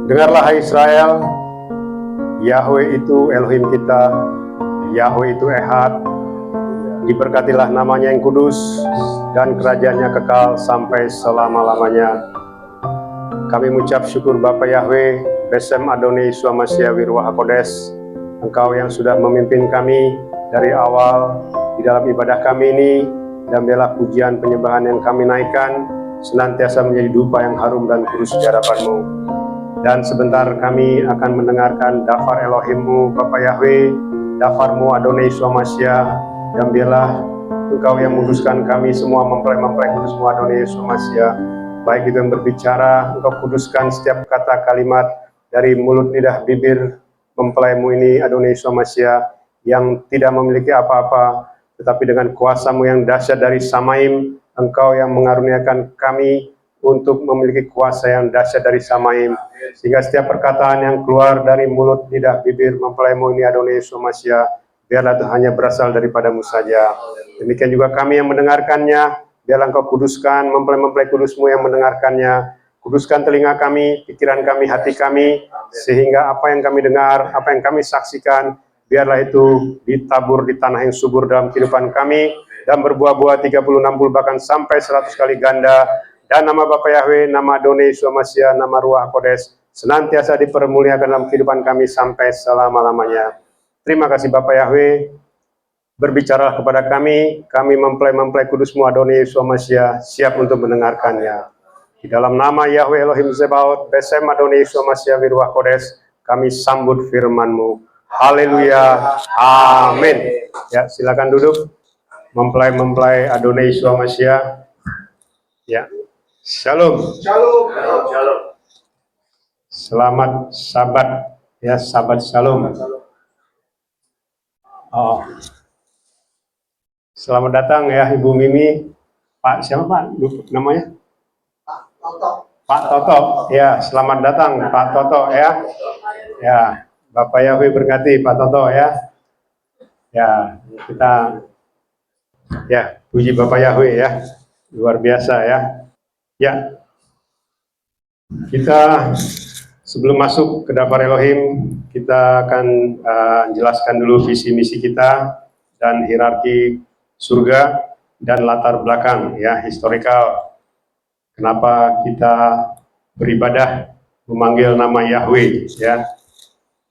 Dengarlah hai Israel, Yahweh itu Elohim kita, Yahweh itu Ehad, diberkatilah namanya yang kudus, dan kerajaannya kekal sampai selama-lamanya. Kami mengucap syukur Bapa Yahweh, Besem Adonai Yeshua Mashiach Wiruah HaKodes, Engkau yang sudah memimpin kami dari awal di dalam ibadah kami ini, dan biarlah pujian penyembahan yang kami naikkan senantiasa menjadi dupa yang harum dan kudus di hadapan-Mu. Dan sebentar kami akan mendengarkan dafar Elohimmu Bapa Yahweh, dafarmu Adonai Yeshua Mashiach, dan biarlah Engkau yang menguduskan kami semua, mempelai kudusmu Adonai Yeshua Mashiach. Baik itu yang berbicara, Engkau kuduskan setiap kata kalimat dari mulut lidah bibir mempelaimu ini Adonai Yeshua Mashiach, yang tidak memiliki apa-apa, tetapi dengan kuasa-Mu yang dahsyat dari Samaim, Engkau yang mengaruniakan kami untuk memiliki kuasa yang dahsyat dari Samaim, sehingga setiap perkataan yang keluar dari mulut lidah bibir mempelaimu ini Adonai Yeshua Mashiach, biarlah itu hanya berasal daripada-Mu saja. Demikian juga kami yang mendengarkannya, biarlah Engkau kuduskan mempelai kudus-Mu yang mendengarkannya. Kuduskan telinga kami, pikiran kami, hati kami, sehingga apa yang kami dengar, apa yang kami saksikan, biarlah itu ditabur di tanah yang subur dalam kehidupan kami, dan berbuah-buah 30, 60, bahkan sampai 100 kali ganda. Dan nama Bapa Yahweh, nama Adonai Yeshua Mashiach, nama Ruach HaKodes, senantiasa dipermuliakan dalam kehidupan kami sampai selama-lamanya. Terima kasih Bapa Yahweh, berbicaralah kepada kami mempelai kudus-Mu Adonai Yeshua Mashiach, siap untuk mendengarkannya. Di dalam nama Yahweh Elohim Zebaot, Besem Adonai Yeshua Mashiach Wiruah HaKodes, kami sambut firman-Mu. Haleluya, amin. Ya, silakan duduk, mempelai Adonai Yeshua Mashiach. Ya. Shalom. Shalom. Shalom. Selamat Sabat, ya, Sabat Shalom. Oh. Selamat datang ya Ibu Mimi, Pak siapa Pak namanya? Pak Toto. Pak Toto, ya, selamat datang Pak Toto ya. Ya, Bapak Yahweh berkati Pak Toto ya. Ya, kita ya puji Bapak Yahweh ya, luar biasa ya. Ya, kita sebelum masuk ke daftar Elohim, kita akan jelaskan dulu visi misi kita dan hierarki surga dan latar belakang ya, historical. Kenapa kita beribadah memanggil nama Yahweh ya.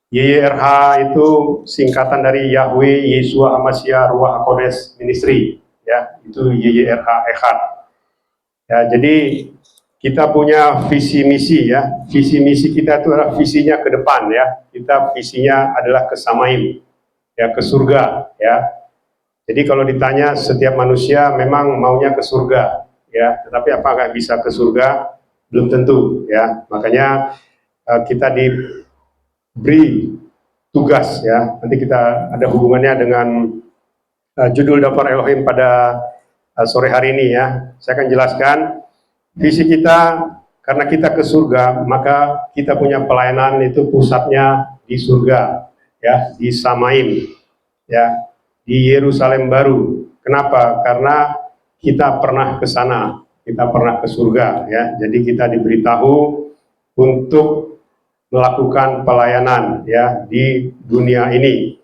YYRH itu singkatan dari Yahweh Yeshua HaMashiach Ruach HaKodes Ministry ya, itu YYRH Echad. Ya, jadi kita punya visi misi ya. Visi misi kita itu adalah visinya ke depan ya. Kita visinya adalah ke Samaim ya, ke surga ya. Jadi kalau ditanya setiap manusia memang maunya ke surga ya, tetapi apakah bisa ke surga? Belum tentu ya. Makanya kita diberi tugas ya. Nanti kita ada hubungannya dengan judul daftar Elohim pada sore hari ini ya. Saya akan jelaskan visi kita. Karena kita ke surga, maka kita punya pelayanan itu pusatnya di surga ya, di Samaim ya, di Yerusalem baru. Kenapa? Karena kita pernah ke sana, kita pernah ke surga ya. Jadi kita diberitahu untuk melakukan pelayanan ya di dunia ini.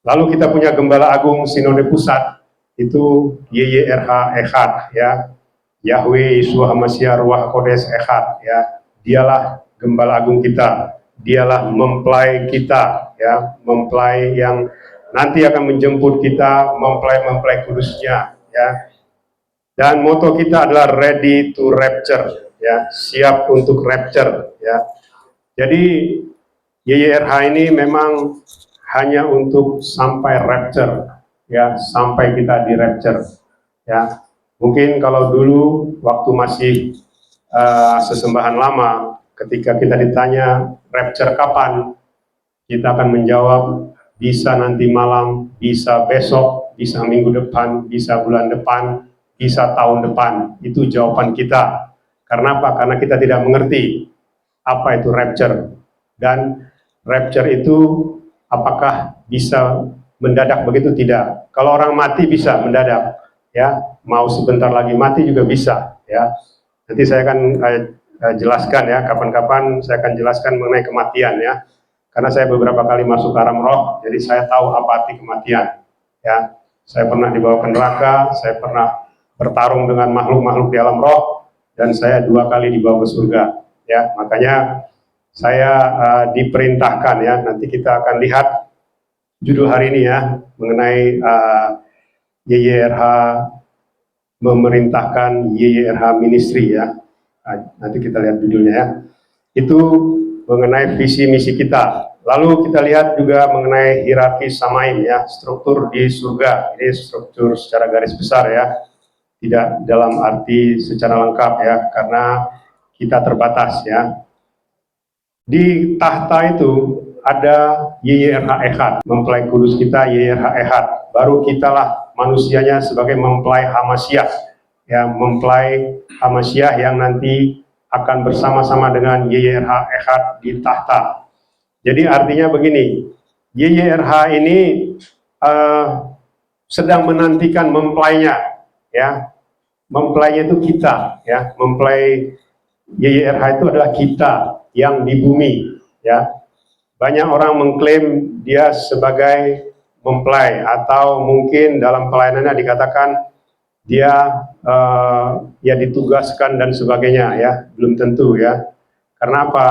Lalu kita punya Gembala Agung Sinode Pusat, itu YYRH Echad ya, Yahweh Yeshua HaMashiach Ruach HaKodes Echad ya. Dialah Gembala Agung kita, dialah mempelai kita ya, mempelai yang nanti akan menjemput kita, mempelai kudusnya ya. Dan moto kita adalah ready to rapture ya, siap untuk rapture ya. Jadi YYRH ini memang hanya untuk sampai rapture ya, sampai kita di rapture ya. Mungkin kalau dulu waktu masih sesembahan lama, ketika kita ditanya rapture kapan, kita akan menjawab bisa nanti malam, bisa besok, bisa minggu depan, bisa bulan depan, bisa tahun depan. Itu jawaban kita. Karena apa? Karena kita tidak mengerti apa itu rapture. Dan rapture itu apakah bisa mendadak begitu? Tidak. Kalau orang mati bisa mendadak ya, mau sebentar lagi mati juga bisa ya. Nanti saya akan jelaskan ya, kapan-kapan saya akan jelaskan mengenai kematian ya. Karena saya beberapa kali masuk ke alam roh, jadi saya tahu apa arti kematian ya. Saya pernah dibawa ke neraka, saya pernah bertarung dengan makhluk-makhluk di alam roh, dan saya 2 kali dibawa ke surga ya. Makanya saya diperintahkan ya, nanti kita akan lihat judul hari ini ya, mengenai YYRH memerintahkan YYRH Ministry ya. Nanti kita lihat judulnya ya. Itu mengenai visi misi kita. Lalu kita lihat juga mengenai hierarki Samaim ya, struktur di surga. Ini struktur secara garis besar ya, tidak dalam arti secara lengkap ya, karena kita terbatas ya. Di tahta itu ada YYRH Ehad, mempelai kudus kita YYRH Ehad. Baru kitalah manusianya sebagai mempelai Hamasyah, ya, mempelai Hamasyah yang nanti akan bersama-sama dengan YYRH Ehad di tahta. Jadi artinya begini, YYRH ini sedang menantikan mempelainya, ya, mempelainya itu kita, ya, mempelai YYRH itu adalah kita yang di bumi, ya. Banyak orang mengklaim dia sebagai mempelai, atau mungkin dalam pelayanannya dikatakan dia ya ditugaskan dan sebagainya ya, belum tentu ya. Karena apa?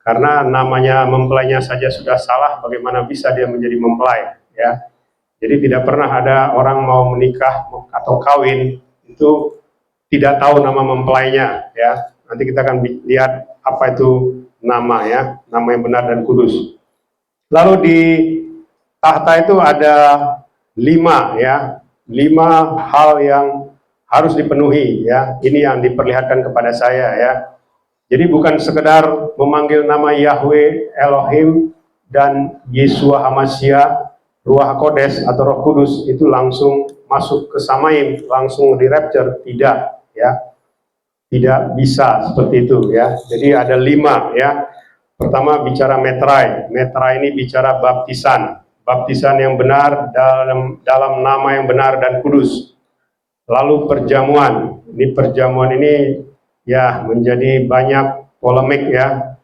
Karena namanya mempelainya saja sudah salah, bagaimana bisa dia menjadi mempelai ya. Jadi tidak pernah ada orang mau menikah atau kawin itu tidak tahu nama mempelainya ya. Nanti kita akan lihat apa itu nama ya, nama yang benar dan kudus. Lalu di tahta itu ada 5 ya, 5 hal yang harus dipenuhi ya. Ini yang diperlihatkan kepada saya ya. Jadi bukan sekedar memanggil nama Yahweh Elohim dan Yeshua Hamasyah, Ruach Kodes atau Roh Kudus itu langsung masuk ke Samaim, langsung di rapture, tidak ya. Tidak bisa seperti itu ya. Jadi ada 5 ya. Pertama bicara metrai. Metrai ini bicara baptisan. Baptisan yang benar dalam nama yang benar dan kudus. Lalu perjamuan. Ini perjamuan ini ya menjadi banyak polemik ya.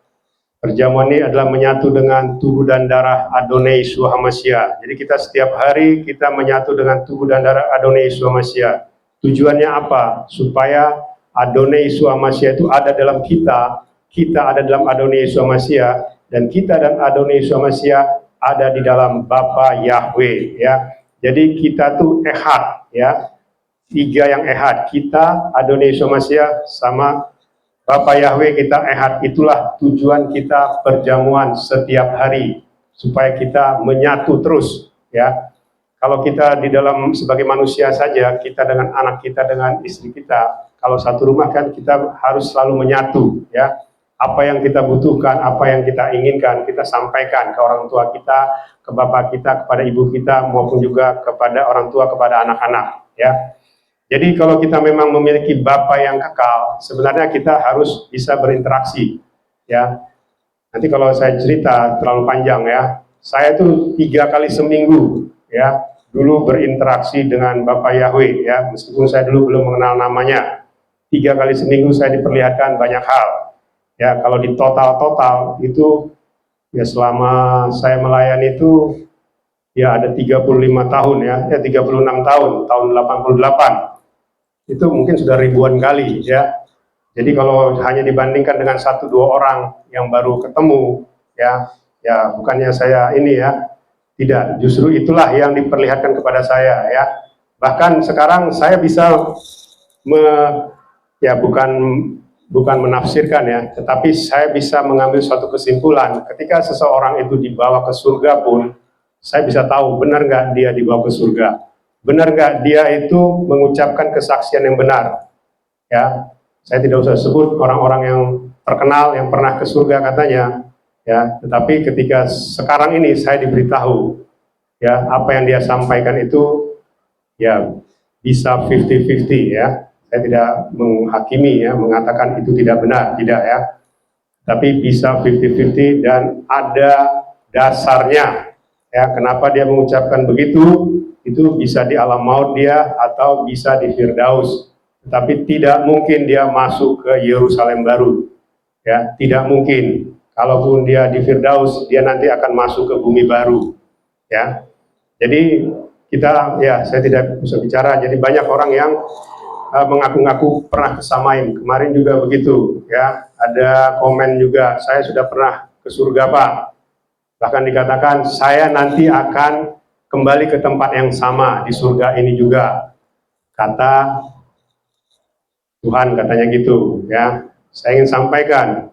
Perjamuan ini adalah menyatu dengan tubuh dan darah Adonai Yeshua Hamasyah. Jadi kita setiap hari kita menyatu dengan tubuh dan darah Adonai Yeshua Hamasyah. Tujuannya apa? Supaya Adonai Yeshua Hamasyah itu ada dalam kita, kita ada dalam Adonai Yeshua Hamasyah, dan kita dan Adonai Yeshua Hamasyah ada di dalam Bapa Yahweh ya. Jadi kita tuh ehad ya, 3 yang ehad, kita Adonai Yeshua Hamasyah sama Bapa Yahweh kita ehad. Itulah tujuan kita perjamuan setiap hari, supaya kita menyatu terus ya. Kalau kita di dalam sebagai manusia saja, kita dengan anak kita, dengan istri kita, kalau satu rumah kan kita harus selalu menyatu ya. Apa yang kita butuhkan, apa yang kita inginkan, kita sampaikan ke orang tua kita, ke bapak kita, kepada ibu kita, maupun juga kepada orang tua, kepada anak-anak ya. Jadi kalau kita memang memiliki bapa yang kekal, sebenarnya kita harus bisa berinteraksi ya. Nanti kalau saya cerita terlalu panjang ya. Saya tuh 3 kali seminggu ya dulu berinteraksi dengan Bapak Yahweh ya, meskipun saya dulu belum mengenal namanya. 3 kali seminggu saya diperlihatkan banyak hal ya. Kalau di total itu ya, selama saya melayani itu ya ada 35 tahun ya, 36 tahun, tahun 88 itu mungkin sudah ribuan kali ya. Jadi kalau hanya dibandingkan dengan 1-2 orang yang baru ketemu ya bukannya saya ini ya, tidak, justru itulah yang diperlihatkan kepada saya ya. Bahkan sekarang saya bisa bukan menafsirkan ya, tetapi saya bisa mengambil suatu kesimpulan. Ketika seseorang itu dibawa ke surga pun, saya bisa tahu benar nggak dia dibawa ke surga, benar nggak dia itu mengucapkan kesaksian yang benar ya. Saya tidak usah sebut orang-orang yang terkenal yang pernah ke surga katanya ya, tetapi ketika sekarang ini saya diberitahu ya, apa yang dia sampaikan itu ya bisa 50-50 ya. Saya tidak menghakimi ya, mengatakan itu tidak benar, tidak ya. Tapi bisa 50-50 dan ada dasarnya ya. Kenapa dia mengucapkan begitu? Itu bisa di alam maut dia atau bisa di Firdaus. Tetapi tidak mungkin dia masuk ke Yerusalem baru. Ya, tidak mungkin. Kalaupun dia di Firdaus, dia nanti akan masuk ke bumi baru. Ya, jadi saya tidak bisa bicara. Jadi banyak orang yang mengaku-ngaku pernah ke Samaim. Kemarin juga begitu. Ya, ada komen juga. Saya sudah pernah ke surga, Pak. Bahkan dikatakan saya nanti akan kembali ke tempat yang sama di surga ini juga. Kata Tuhan katanya gitu. Ya, saya ingin sampaikan.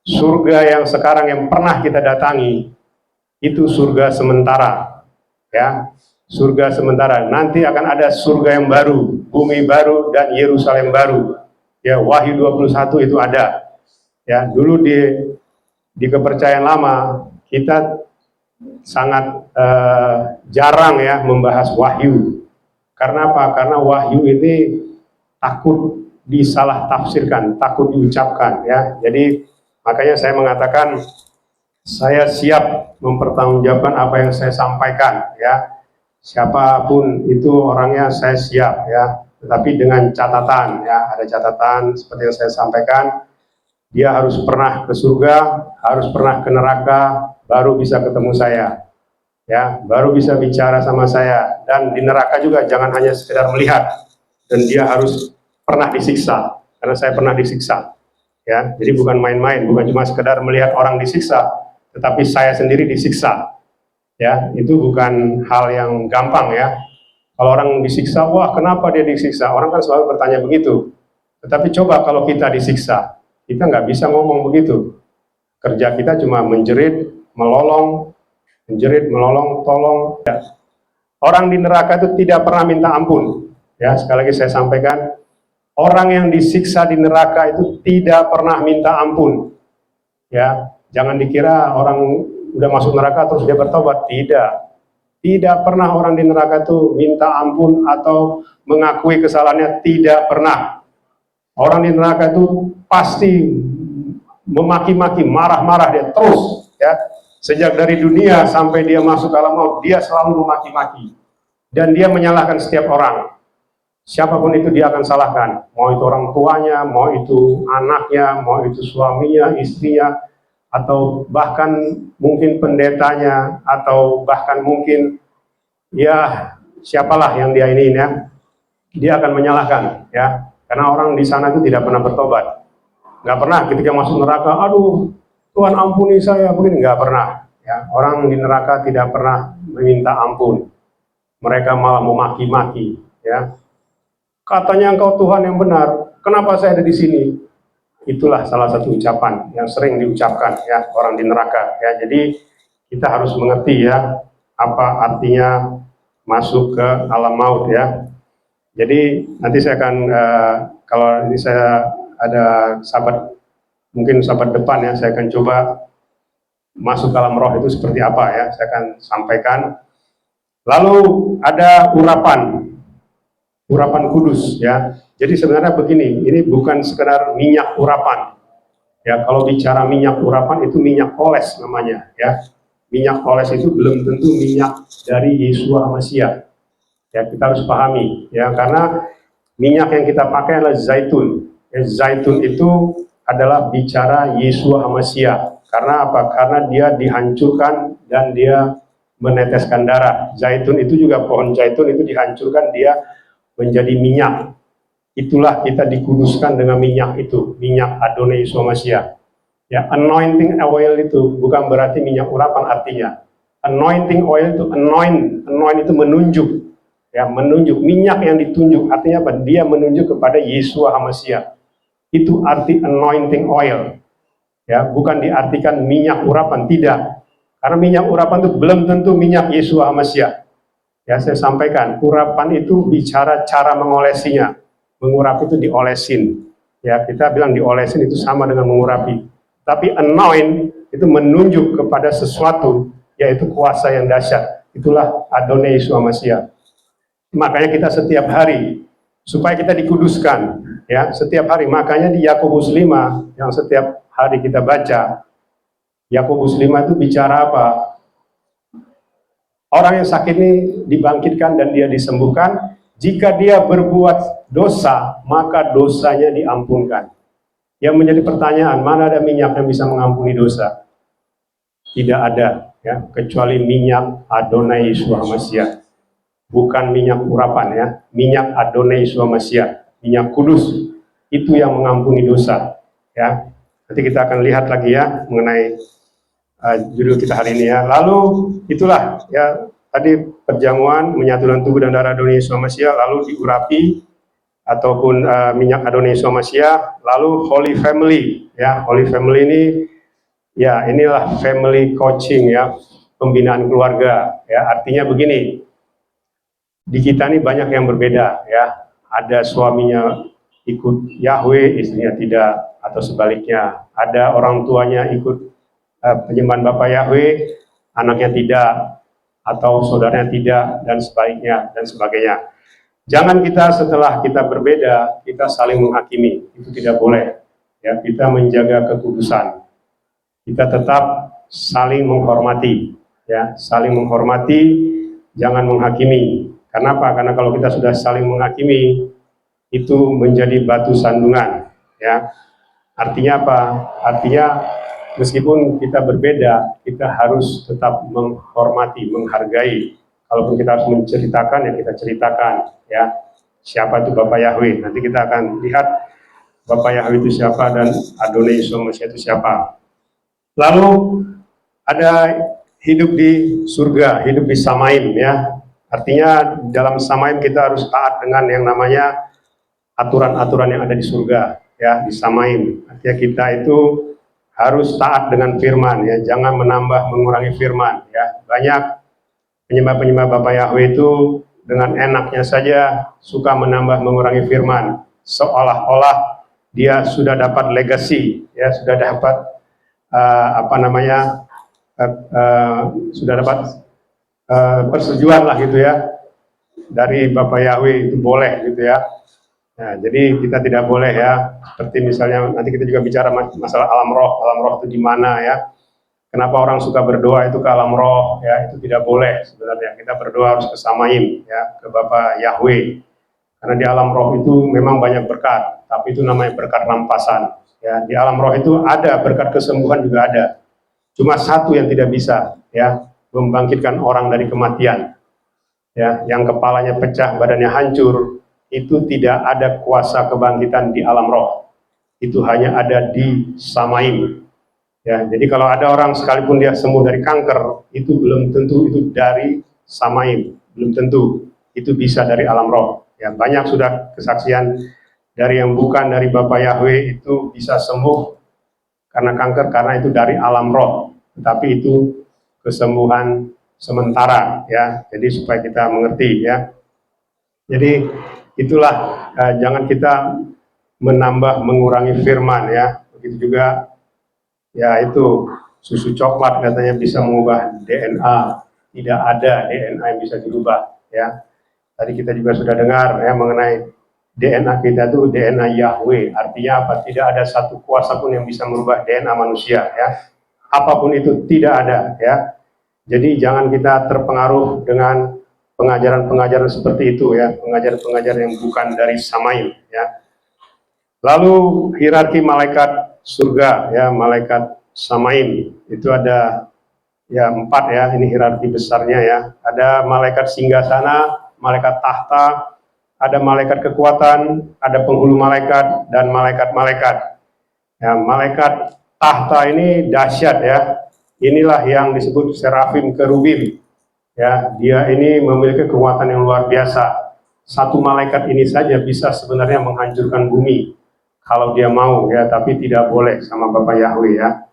Surga yang sekarang yang pernah kita datangi itu surga sementara, ya, surga sementara. Nanti akan ada surga yang baru, bumi baru dan Yerusalem baru. Ya, Wahyu 21 itu ada. Ya, dulu di kepercayaan lama kita sangat jarang ya membahas Wahyu. Karena apa? Karena Wahyu ini takut disalah tafsirkan, takut diucapkan, ya. Jadi makanya saya mengatakan saya siap mempertanggungjawabkan apa yang saya sampaikan, ya. Siapapun itu orangnya saya siap, ya. Tetapi dengan catatan, ya, ada catatan seperti yang saya sampaikan, dia harus pernah ke surga, harus pernah ke neraka, baru bisa ketemu saya, ya, baru bisa bicara sama saya. Dan di neraka juga jangan hanya sekedar melihat, dan dia harus pernah disiksa, karena saya pernah disiksa. Ya, jadi bukan main-main, bukan cuma sekedar melihat orang disiksa, tetapi saya sendiri disiksa. Ya, itu bukan hal yang gampang, ya. Kalau orang disiksa, wah kenapa dia disiksa? Orang kan selalu bertanya begitu. Tetapi coba kalau kita disiksa, kita nggak bisa ngomong begitu. Kerja kita cuma menjerit, melolong, tolong. Ya. Orang di neraka itu tidak pernah minta ampun. Ya, sekali lagi saya sampaikan. Orang yang disiksa di neraka itu tidak pernah minta ampun. Ya, jangan dikira orang udah masuk neraka terus dia bertobat. Tidak. Tidak pernah orang di neraka itu minta ampun atau mengakui kesalahannya. Tidak pernah. Orang di neraka itu pasti memaki-maki, marah-marah dia terus. Ya, sejak dari dunia sampai dia masuk alam maut, dia selalu memaki-maki. Dan dia menyalahkan setiap orang. Siapapun itu dia akan salahkan, mau itu orang tuanya, mau itu anaknya, mau itu suaminya, istrinya, atau bahkan mungkin pendetanya, atau bahkan mungkin ya siapalah yang dia ini, ya, dia akan menyalahkan, ya, karena orang di sana itu tidak pernah bertobat, nggak pernah ketika masuk neraka, aduh Tuhan ampuni saya, begini, nggak pernah, ya, orang di neraka tidak pernah meminta ampun, mereka malah memaki-maki, ya. Katanya engkau Tuhan yang benar, kenapa saya ada di sini? Itulah salah satu ucapan yang sering diucapkan, ya, orang di neraka, ya. Jadi kita harus mengerti, ya, apa artinya masuk ke alam maut, ya. Jadi nanti saya akan kalau ini saya ada sahabat, mungkin sahabat depan, ya, saya akan coba masuk ke alam roh itu seperti apa, ya, saya akan sampaikan. Lalu ada urapan kudus, ya. Jadi sebenarnya begini, ini bukan sekedar minyak urapan. Ya, kalau bicara minyak urapan itu minyak oles namanya, ya. Minyak oles itu belum tentu minyak dari Yeshua Mashiach. Ya, kita harus pahami, ya, karena minyak yang kita pakai adalah zaitun. Ya, zaitun itu adalah bicara Yeshua Mashiach. Karena apa? Karena dia dihancurkan dan dia meneteskan darah. Zaitun itu juga, pohon zaitun itu dihancurkan, dia menjadi minyak. Itulah kita dikuduskan dengan minyak itu, minyak Adonai Yeshua Mashiach. Ya, anointing oil itu bukan berarti minyak urapan artinya. Anointing oil itu anoint itu menunjuk. Ya, menunjuk, minyak yang ditunjuk artinya apa? Dia menunjuk kepada Yeshua Mashiach. Itu arti anointing oil. Ya, bukan diartikan minyak urapan, tidak. Karena minyak urapan itu belum tentu minyak Yeshua Mashiach. Ya, saya sampaikan, urapan itu bicara cara mengolesinya. Mengurap itu diolesin. Ya, kita bilang diolesin itu sama dengan mengurapi. Tapi anoint itu menunjuk kepada sesuatu, yaitu kuasa yang dahsyat. Itulah Adonai Yeshua Mashiach. Makanya kita setiap hari, supaya kita dikuduskan, ya, setiap hari. Makanya di Yakobus 5 yang setiap hari kita baca, Yakobus 5 itu bicara apa? Orang yang sakit ini dibangkitkan dan dia disembuhkan jika dia berbuat dosa, maka dosanya diampunkan. Yang menjadi pertanyaan, mana ada minyak yang bisa mengampuni dosa? Tidak ada, ya, kecuali minyak Adonai Yesus Mashiach. Bukan minyak urapan, ya, minyak Adonai Yesus Mashiach, minyak kudus, itu yang mengampuni dosa, ya. Nanti kita akan lihat lagi, ya, mengenai judul kita hari ini, ya. Lalu itulah, ya, tadi perjamuan menyatukan tubuh dan darah Adonai Yesus Mashiach, lalu diurapi ataupun minyak Adonai Yesus Mashiach, lalu Holy Family, ya. Holy Family ini, ya, inilah family coaching, ya, pembinaan keluarga, ya. Artinya begini, di kita ini banyak yang berbeda, ya. Ada suaminya ikut Yahweh, istrinya tidak, atau sebaliknya. Ada orang tuanya ikut penyembahan Bapa Yahweh, anaknya tidak, atau saudaranya tidak, dan sebaliknya, dan sebagainya. Jangan kita setelah kita berbeda, kita saling menghakimi. Itu tidak boleh. Ya, kita menjaga kekudusan. Kita tetap saling menghormati. Ya, saling menghormati, jangan menghakimi. Kenapa? Karena kalau kita sudah saling menghakimi, itu menjadi batu sandungan. Ya, artinya apa? Artinya meskipun kita berbeda, kita harus tetap menghormati, menghargai. Kalaupun kita harus menceritakan, ya kita ceritakan, ya, siapa itu Bapak Yahweh. Nanti kita akan lihat Bapak Yahweh itu siapa dan Adonai Yesus Mashiach itu siapa. Lalu ada hidup di surga, hidup di Samaim, ya. Artinya dalam Samaim kita harus taat dengan yang namanya aturan-aturan yang ada di surga, ya, di Samaim. Artinya kita itu harus taat dengan firman, ya, jangan menambah mengurangi firman, ya. Banyak penyembah-penyembah Bapak Yahweh itu dengan enaknya saja suka menambah mengurangi firman, seolah-olah dia sudah dapat legacy, ya, sudah dapat sudah dapat persetujuan lah gitu, ya, dari Bapak Yahweh, itu boleh gitu, ya. Nah, jadi kita tidak boleh, ya, seperti misalnya nanti kita juga bicara masalah alam roh itu di mana, ya. Kenapa orang suka berdoa itu ke alam roh, ya, itu tidak boleh sebenarnya. Kita berdoa harus ke Samaim, ya, ke Bapa Yahweh. Karena di alam roh itu memang banyak berkat, tapi itu namanya berkat rampasan, ya. Di alam roh itu ada berkat kesembuhan juga ada. Cuma satu yang tidak bisa, ya, membangkitkan orang dari kematian. Ya, yang kepalanya pecah, badannya hancur, itu tidak ada kuasa kebangkitan di alam roh. Itu hanya ada di Samaim. Ya, jadi kalau ada orang sekalipun dia sembuh dari kanker, itu belum tentu itu dari Samaim, belum tentu itu bisa dari alam roh. Ya, banyak sudah kesaksian dari yang bukan dari Bapak Yahweh itu bisa sembuh karena kanker, karena itu dari alam roh. Tetapi itu kesembuhan sementara, ya. Jadi supaya kita mengerti, ya. Jadi itulah, jangan kita menambah mengurangi firman, ya. Begitu juga, ya, itu susu coklat katanya bisa mengubah DNA. Tidak ada DNA yang bisa dirubah, ya. Tadi kita juga sudah dengar, ya, mengenai DNA kita itu DNA Yahweh. Artinya apa? Tidak ada satu kuasa pun yang bisa merubah DNA manusia, ya. Apapun itu tidak ada, ya. Jadi jangan kita terpengaruh dengan pengajaran-pengajaran seperti itu, ya, pengajaran-pengajaran yang bukan dari Samaim, ya. Lalu hierarki malaikat surga, ya, malaikat Samaim itu ada, ya, 4, ya, ini hierarki besarnya, ya. Ada malaikat singgasana, malaikat tahta, ada malaikat kekuatan, ada penghulu malaikat, dan malaikat-malaikat. Ya, malaikat tahta ini dahsyat, ya. Inilah yang disebut serafim kerubim. Ya, dia ini memiliki kekuatan yang luar biasa. Satu malaikat ini saja bisa sebenarnya menghancurkan bumi kalau dia mau, ya, tapi tidak boleh sama Bapak Yahweh, ya.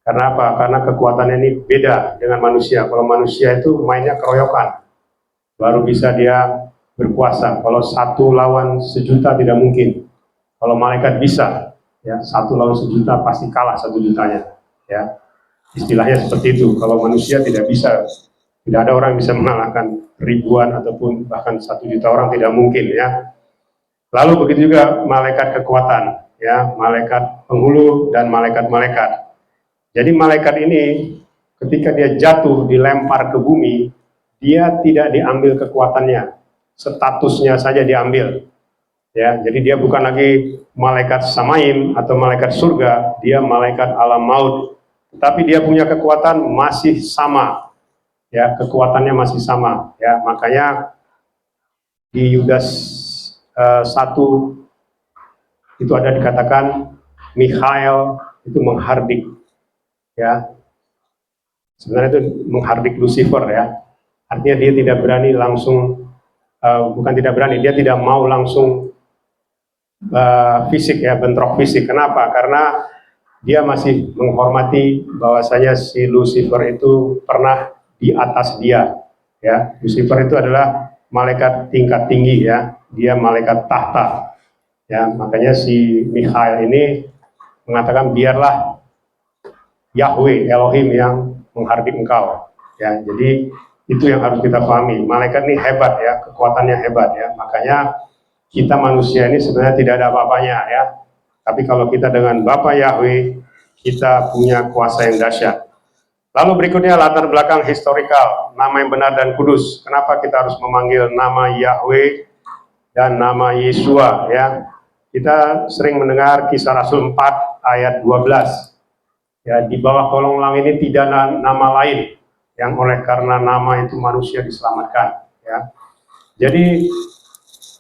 Karena apa? Karena kekuatannya ini beda dengan manusia. Kalau manusia itu mainnya keroyokan, baru bisa dia berkuasa. Kalau 1 lawan 1.000.000 tidak mungkin. Kalau malaikat bisa, ya, 1 lawan 1.000.000 pasti kalah 1.000.000-nya, ya. Istilahnya seperti itu. Kalau manusia tidak bisa, tidak ada orang bisa mengalahkan ribuan ataupun bahkan 1.000.000 orang, tidak mungkin, ya. Lalu begitu juga malaikat kekuatan, ya, malaikat penghulu dan malaikat-malaikat. Jadi malaikat ini ketika dia jatuh dilempar ke bumi, dia tidak diambil kekuatannya, statusnya saja diambil. Ya, jadi dia bukan lagi malaikat samaim atau malaikat surga, dia malaikat alam maut. Tapi dia punya kekuatan masih sama. Ya, kekuatannya masih sama. Ya, makanya di Yudas 1 itu ada dikatakan Mikhail itu menghardik. Ya, sebenarnya itu menghardik Lucifer ya. Artinya dia tidak berani langsung, bukan tidak berani, dia tidak mau langsung fisik ya, bentrok fisik. Kenapa? Karena dia masih menghormati bahwasanya si Lucifer itu pernah di atas dia. Ya, Lucifer itu adalah malaikat tingkat tinggi ya, dia malaikat tahta. Ya, makanya si Mikhail ini mengatakan biarlah Yahweh Elohim yang menghardik engkau. Ya, jadi itu yang harus kita pahami. Malaikat ini hebat ya, kekuatannya hebat ya. Makanya kita manusia ini sebenarnya tidak ada apa-apanya ya. Tapi kalau kita dengan Bapa Yahweh, kita punya kuasa yang dahsyat. Lalu berikutnya latar belakang historikal, nama yang benar dan kudus. Kenapa kita harus memanggil nama Yahweh dan nama Yesua ya? Kita sering mendengar Kisah Rasul 4 ayat 12. Ya, di bawah kolong langit ini tidak ada nama lain yang oleh karena nama itu manusia diselamatkan ya. Jadi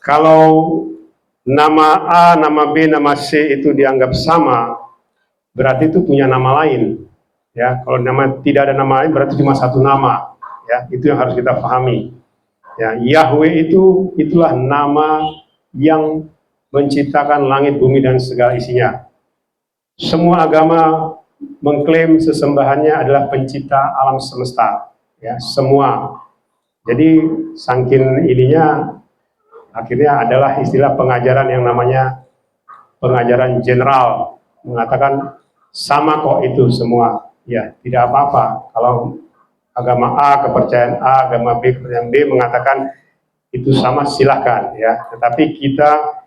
kalau nama A, nama B, nama C itu dianggap sama, berarti itu punya nama lain ya. Kalau tidak ada nama lain berarti cuma satu nama ya. Itu yang harus kita pahami ya. Yahweh itulah nama yang menciptakan langit, bumi, dan segala isinya. Semua agama mengklaim sesembahannya adalah pencipta alam semesta, ya semua. Jadi saking ininya, akhirnya adalah istilah pengajaran yang namanya pengajaran general, mengatakan sama kok itu semua. Ya tidak apa-apa kalau agama A, kepercayaan A, agama B, kepercayaan B mengatakan itu sama, silahkan ya. Tetapi kita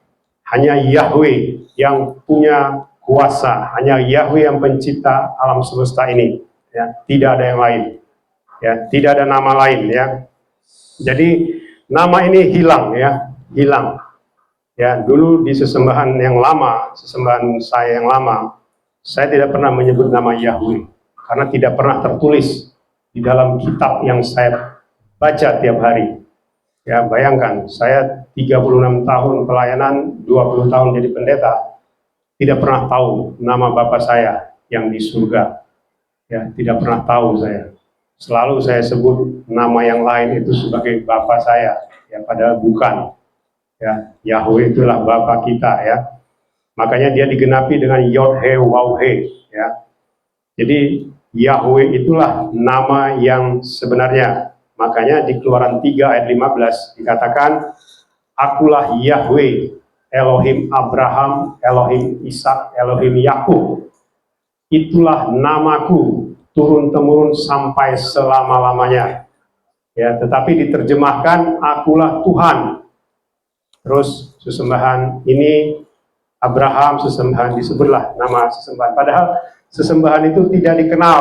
hanya Yahweh yang punya kuasa, hanya Yahweh yang pencipta alam semesta ini ya, tidak ada yang lain ya, tidak ada nama lain ya. Jadi nama ini hilang ya, hilang ya. Dulu di sesembahan yang lama, sesembahan saya yang lama, saya tidak pernah menyebut nama Yahweh karena tidak pernah tertulis di dalam kitab yang saya baca tiap hari. Ya, bayangkan, saya 36 tahun pelayanan, 20 tahun jadi pendeta, tidak pernah tahu nama Bapa saya yang di surga. Ya, tidak pernah tahu saya. Selalu saya sebut nama yang lain itu sebagai Bapa saya, ya padahal bukan. Ya, Yahweh itulah Bapa kita ya. Makanya dia digenapi dengan Yod-He Waw-He ya. Jadi Yahweh itulah nama yang sebenarnya. Makanya di Keluaran 3 ayat 15 dikatakan, akulah Yahweh, Elohim Abraham, Elohim Ishak, Elohim Yakub. Itulah namaku turun-temurun sampai selama-lamanya. Ya, tetapi diterjemahkan akulah Tuhan. Terus sesembahan ini Abraham, sesembahan disebutlah nama sesembahan. Padahal sesembahan itu tidak dikenal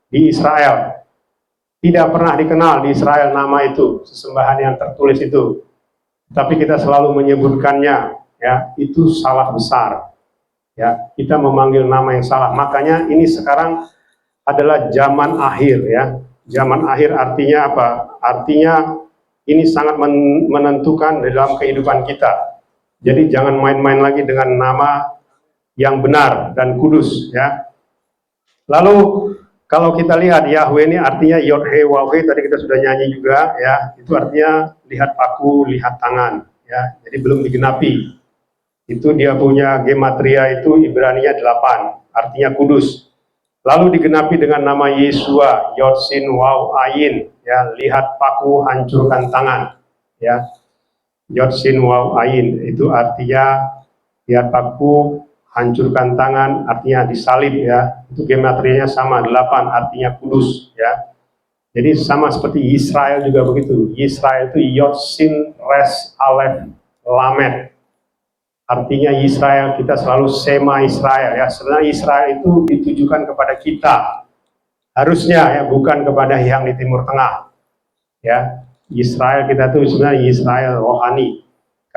di Israel. Tidak pernah dikenal di Israel nama itu, sesembahan yang tertulis itu. Tapi kita selalu menyebutkannya, ya, itu salah besar. Ya, kita memanggil nama yang salah. Makanya ini sekarang adalah zaman akhir ya. Zaman akhir artinya apa? Artinya ini sangat menentukan dalam kehidupan kita. Jadi jangan main-main lagi dengan nama yang benar dan kudus ya. Lalu kalau kita lihat Yahweh ini artinya Yod-He Waw-He, tadi kita sudah nyanyi juga ya, itu artinya lihat paku, lihat tangan ya. Jadi belum digenapi. Itu dia punya gematria itu Ibraninya 8, artinya kudus. Lalu digenapi dengan nama Yesua, Yod-Sin Waw-Ayin ya, lihat paku, hancurkan tangan ya. Yod-Sin Waw-Ayin itu artinya lihat paku, hancurkan tangan, artinya disalib ya. Itu gematrianya sama, 8 artinya kudus ya. Jadi sama seperti Israel juga begitu. Israel itu Yod Sin Res Alef Lamed. Artinya Israel, kita selalu Sema Israel ya. Sebenarnya Israel itu ditujukan kepada kita. Harusnya ya, bukan kepada yang di Timur Tengah. Ya. Israel kita itu sebenarnya Israel rohani.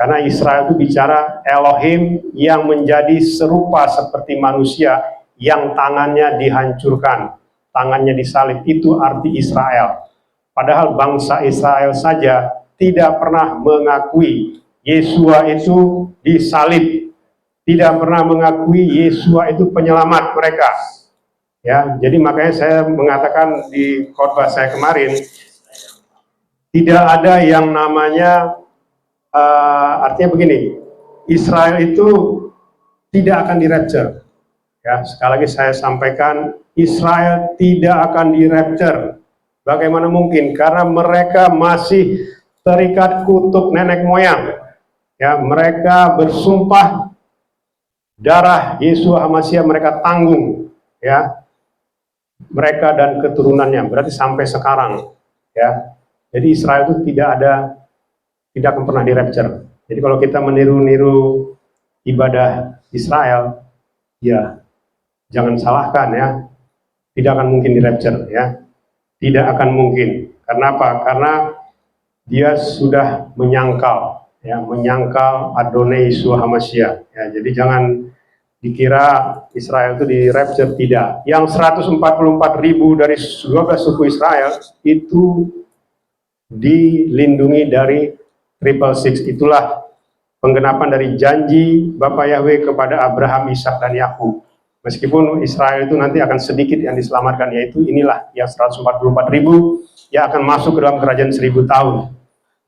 Karena Israel itu bicara Elohim yang menjadi serupa seperti manusia, yang tangannya dihancurkan, tangannya disalib, itu arti Israel. Padahal bangsa Israel saja tidak pernah mengakui Yesua itu disalib, tidak pernah mengakui Yesua itu penyelamat mereka. Ya, jadi makanya saya mengatakan di khotbah saya kemarin, tidak ada yang namanya artinya begini, Israel itu tidak akan di-rapture. Ya, sekali lagi saya sampaikan, Israel tidak akan di-rapture. Bagaimana mungkin? Karena mereka masih terikat kutuk nenek moyang. Ya, mereka bersumpah darah Yesua HaMasyiah mereka tanggung, ya. Mereka dan keturunannya, berarti sampai sekarang, ya. Jadi Israel itu tidak akan pernah di-rapture. Jadi kalau kita meniru-niru ibadah Israel, ya jangan salahkan ya, tidak akan mungkin di-rapture ya, tidak akan mungkin. Karena apa? Karena dia sudah menyangkal, ya, menyangkal Adonai Yeshua HaMasyiah. Ya, jadi jangan dikira Israel itu di-rapture, tidak. Yang 144.000 dari 12 suku Israel itu dilindungi dari 666. Itulah penggenapan dari janji Bapa Yahweh kepada Abraham, Ishak dan Yakub. Meskipun Israel itu nanti akan sedikit yang diselamatkan, yaitu inilah yang 144.000 yang akan masuk ke dalam kerajaan 1000 tahun.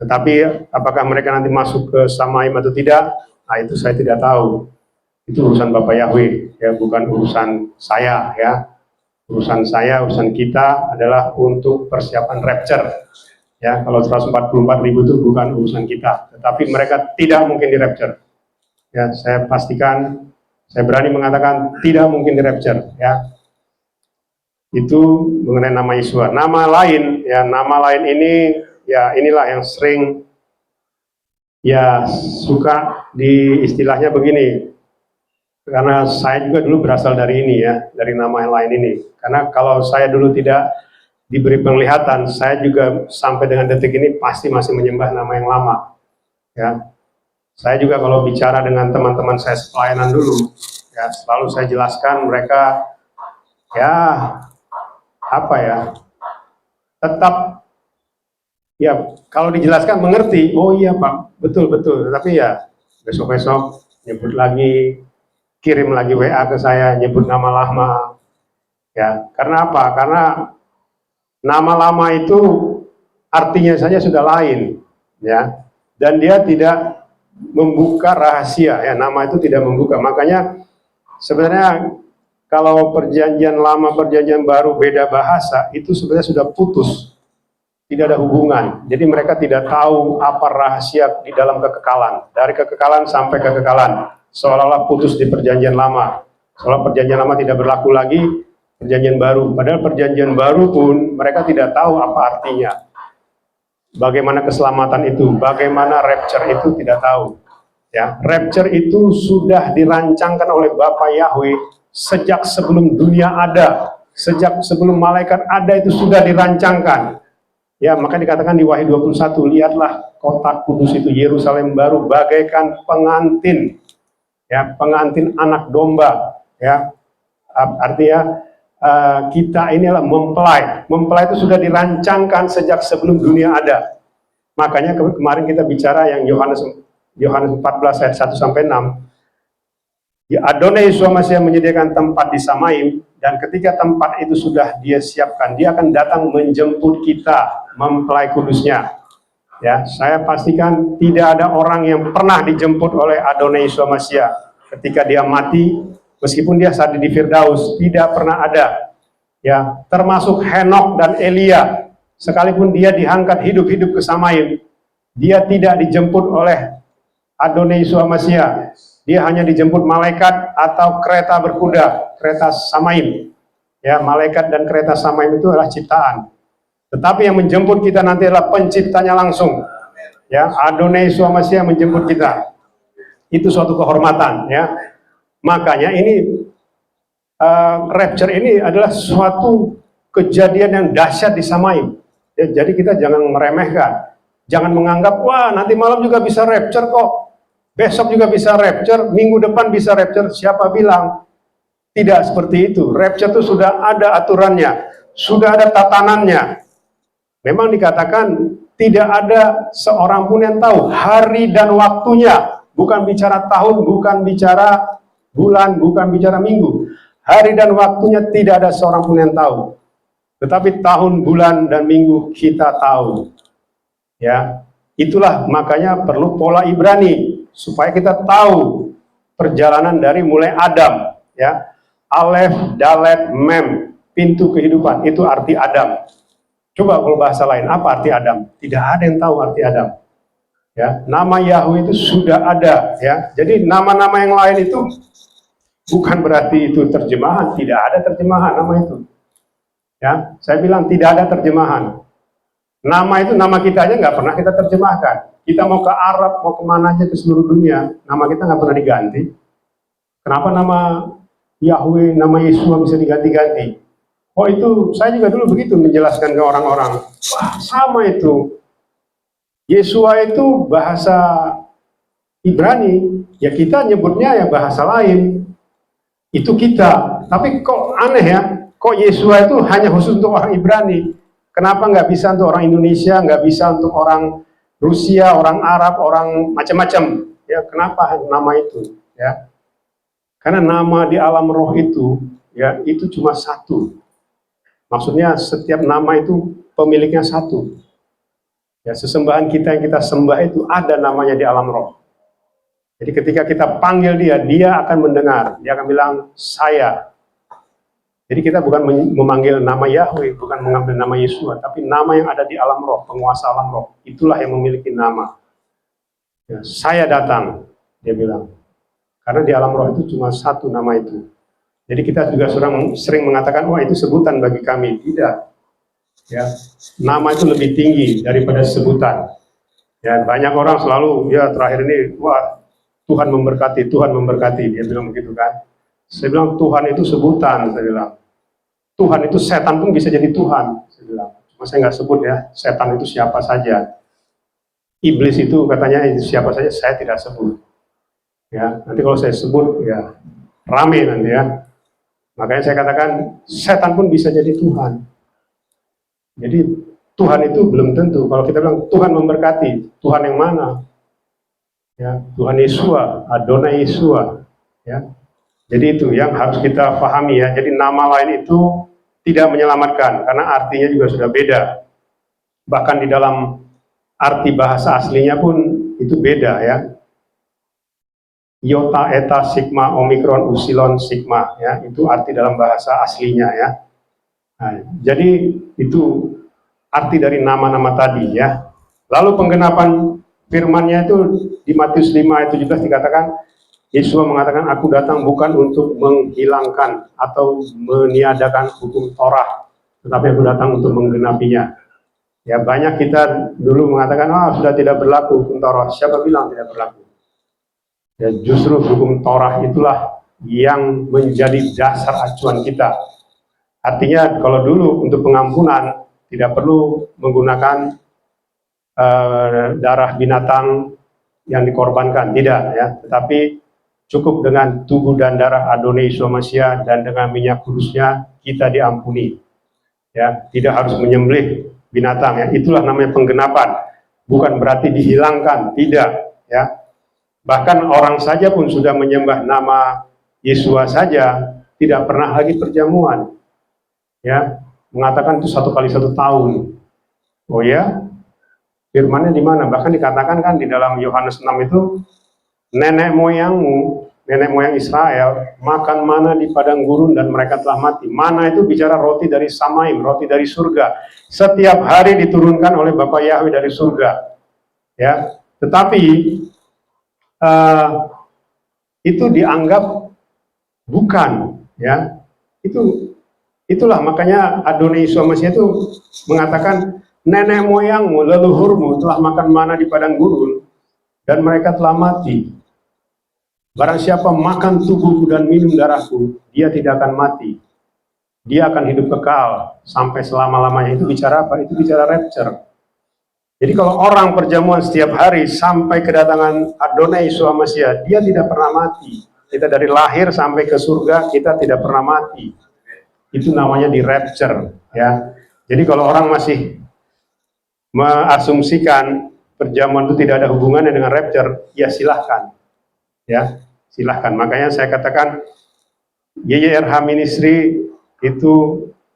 Tetapi apakah mereka nanti masuk ke Samaim atau tidak? Nah, itu saya tidak tahu. Itu urusan Bapak Yahweh, ya, bukan urusan saya, ya. Urusan saya, urusan kita adalah untuk persiapan rapture. Ya, kalau 144.000 itu bukan urusan kita, tetapi mereka tidak mungkin di rapture. Ya, saya pastikan, saya berani mengatakan tidak mungkin di rapture. Ya, itu mengenai nama Yesua. Nama lain, ya, nama lain ini, ya, inilah yang sering, ya, suka di istilahnya begini. Karena saya juga dulu berasal dari ini, ya, dari nama yang lain ini. Karena kalau saya dulu tidak diberi penglihatan, saya juga sampai dengan detik ini pasti masih menyembah nama yang lama. Ya, saya juga kalau bicara dengan teman-teman saya pelayanan dulu, ya, selalu saya jelaskan mereka, ya, apa ya, tetap, ya, kalau dijelaskan mengerti, oh iya Pak, betul, tapi ya besok-besok nyebut lagi, kirim lagi WA ke saya, nyebut nama lama, ya, karena apa? Karena nama lama itu artinya saja sudah lain, ya, dan dia tidak membuka rahasia, ya, nama itu tidak membuka. Makanya sebenarnya kalau perjanjian lama, perjanjian baru beda bahasa, itu sebenarnya sudah putus, tidak ada hubungan. Jadi mereka tidak tahu apa rahasia di dalam kekekalan, dari kekekalan sampai kekekalan, seolah-olah putus di perjanjian lama, seolah perjanjian lama tidak berlaku lagi, perjanjian baru. Padahal perjanjian baru pun mereka tidak tahu apa artinya. Bagaimana keselamatan itu, bagaimana rapture itu tidak tahu. Ya, rapture itu sudah dirancangkan oleh Bapa Yahweh sejak sebelum dunia ada, sejak sebelum malaikat ada itu sudah dirancangkan. Ya, maka dikatakan di Wahyu 21, lihatlah kota kudus itu Yerusalem baru bagaikan pengantin, ya, pengantin anak domba, ya. Artinya kita inilah mempelai. Mempelai itu sudah dirancangkan sejak sebelum dunia ada. Makanya kemarin kita bicara yang Yohanes 14 ayat 1 sampai 6. Ya, Adonai Yeshua HaMasyiah menyediakan tempat di Samaim, dan ketika tempat itu sudah dia siapkan, dia akan datang menjemput kita, mempelai kudusnya. Ya, saya pastikan tidak ada orang yang pernah dijemput oleh Adonai Yeshua HaMasyiah ketika dia mati. Meskipun dia saat di Firdaus, tidak pernah ada, ya, termasuk Henokh dan Elia, sekalipun dia diangkat hidup-hidup ke Samaim, dia tidak dijemput oleh Adonai Yeshua HaMasyiah. Dia hanya dijemput malaikat atau kereta berkuda, kereta Samaim. Ya, malaikat dan kereta Samaim itu adalah ciptaan. Tetapi yang menjemput kita nanti adalah penciptanya langsung. Ya, Adonai Yeshua HaMasyiah menjemput kita. Itu suatu kehormatan, ya. Makanya ini rapture ini adalah suatu kejadian yang dahsyat di Samaim. Ya, jadi kita jangan meremehkan. Jangan menganggap, wah nanti malam juga bisa rapture kok, besok juga bisa rapture, minggu depan bisa rapture. Siapa bilang? Tidak seperti itu. Rapture itu sudah ada aturannya, sudah ada tatanannya. Memang dikatakan tidak ada seorang pun yang tahu hari dan waktunya. Bukan bicara tahun, bukan bicara bulan, bukan bicara minggu. Hari dan waktunya tidak ada seorang pun yang tahu. Tetapi tahun, bulan, dan minggu kita tahu. Ya, itulah makanya perlu pola Ibrani supaya kita tahu perjalanan dari mulai Adam. Ya, Alef, Dalet, Mem, pintu kehidupan, itu arti Adam. Coba kalau bahasa lain, apa arti Adam? Tidak ada yang tahu arti Adam. Ya, nama Yahweh itu sudah ada. Ya, jadi nama-nama yang lain itu bukan berarti itu terjemahan. Tidak ada terjemahan nama itu. Ya, saya bilang tidak ada terjemahan. Nama itu nama kita aja nggak pernah kita terjemahkan. Kita mau ke Arab, mau kemana aja ke seluruh dunia, nama kita nggak pernah diganti. Kenapa nama Yahweh, nama Yesus bisa diganti-ganti? Oh itu, saya juga dulu begitu menjelaskan ke orang-orang. Wah, sama itu. Yesua itu bahasa Ibrani, ya kita nyebutnya ya bahasa lain. Itu kita. Tapi kok aneh ya, kok Yesua itu hanya khusus untuk orang Ibrani? Kenapa nggak bisa untuk orang Indonesia, nggak bisa untuk orang Rusia, orang Arab, orang macam-macam? Ya, kenapa nama itu? Ya, karena nama di alam roh itu, ya itu cuma satu. Maksudnya setiap nama itu pemiliknya satu. Ya, sesembahan kita yang kita sembah itu ada namanya di alam roh. Jadi ketika kita panggil dia, dia akan mendengar. Dia akan bilang, saya. Jadi kita bukan memanggil nama Yahweh, bukan mengambil nama Yesua, tapi nama yang ada di alam roh, penguasa alam roh. Itulah yang memiliki nama. Ya, saya datang, dia bilang. Karena di alam roh itu cuma satu nama itu. Jadi kita juga sering mengatakan, wah itu sebutan bagi kami. Tidak. Ya, nama itu lebih tinggi daripada sebutan. Ya, banyak orang selalu, ya terakhir ini, wah Tuhan memberkati, Tuhan memberkati. Dia bilang begitu kan. Saya bilang Tuhan itu sebutan, saya bilang. Tuhan itu setan pun bisa jadi Tuhan, saya bilang. Cuma saya nggak sebut ya, setan itu siapa saja. Iblis itu katanya itu siapa saja, saya tidak sebut. Ya, nanti kalau saya sebut, ya rame nanti ya. Makanya saya katakan, setan pun bisa jadi Tuhan. Jadi Tuhan itu belum tentu. Kalau kita bilang Tuhan memberkati, Tuhan yang mana? Ya, Tuhan Yesua, Adonai Yesua. Ya, jadi itu yang harus kita pahami ya. Jadi nama lain itu tidak menyelamatkan karena artinya juga sudah beda. Bahkan di dalam arti bahasa aslinya pun itu beda ya. Iota, eta, sigma, omikron, usilon, sigma ya. Itu arti dalam bahasa aslinya ya. Nah, jadi itu arti dari nama-nama tadi ya. Lalu penggenapan firman-Nya itu di Matius 5 ayat 17 dikatakan, Yesus mengatakan, aku datang bukan untuk menghilangkan atau meniadakan hukum Torah, tetapi aku datang untuk menggenapinya. Ya, banyak kita dulu mengatakan, sudah tidak berlaku hukum Torah. Siapa bilang tidak berlaku? Ya, justru hukum Torah itulah yang menjadi dasar acuan kita. Artinya kalau dulu untuk pengampunan tidak perlu menggunakan darah binatang yang dikorbankan, tidak ya, tetapi cukup dengan tubuh dan darah Adonai Yeshua Mashiach dan dengan minyak kudusnya kita diampuni. Ya, tidak harus menyembelih binatang ya. Itulah namanya penggenapan. Bukan berarti dihilangkan, tidak ya. Bahkan orang saja pun sudah menyembah nama Yeshua saja tidak pernah lagi perjamuan. Ya, mengatakan itu 1 kali 1 tahun. Oh ya, firmannya di mana? Bahkan dikatakan kan di dalam Yohanes 6 itu, nenek moyangmu, nenek moyang Israel, makan mana di padang gurun dan mereka telah mati. Mana itu bicara roti dari Samaim, roti dari surga. Setiap hari diturunkan oleh Bapa Yahweh dari surga. Ya, tetapi itu dianggap bukan, ya. Itulah makanya Adonai Yeshua Mashiach itu mengatakan, nenek moyangmu, leluhurmu telah makan mana di padang gurun dan mereka telah mati. Barang siapa makan tubuhku dan minum darahku, dia tidak akan mati. Dia akan hidup kekal sampai selama-lamanya. Itu bicara apa? Itu bicara rapture. Jadi kalau orang perjamuan setiap hari sampai kedatangan Adonai Yeshua Mashiach, dia tidak pernah mati. Kita dari lahir sampai ke surga, kita tidak pernah mati. Itu namanya di rapture, ya. Jadi kalau orang masih mengasumsikan perjamuan itu tidak ada hubungannya dengan rapture, ya silahkan, ya silahkan. Makanya saya katakan YYRH Ministry itu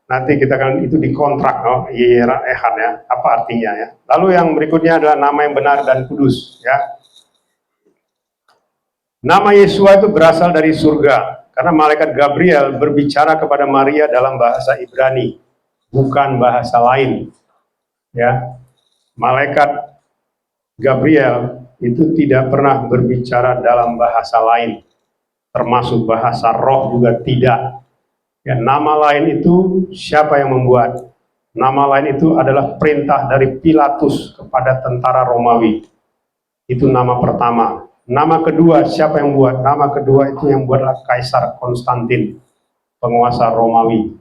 nanti kita akan itu dikontrak, YYRH ya, apa artinya ya. Lalu yang berikutnya adalah nama yang benar dan kudus, ya. Nama Yeshua itu berasal dari surga, karena malaikat Gabriel berbicara kepada Maria dalam bahasa Ibrani, bukan bahasa lain, ya. Malaikat Gabriel itu tidak pernah berbicara dalam bahasa lain, termasuk bahasa roh juga tidak. Ya, nama lain itu siapa yang membuat? Nama lain itu adalah perintah dari Pilatus kepada tentara Romawi. Itu nama pertama. Nama kedua siapa yang buat? Nama kedua itu yang buatlah Kaisar Konstantin, penguasa Romawi.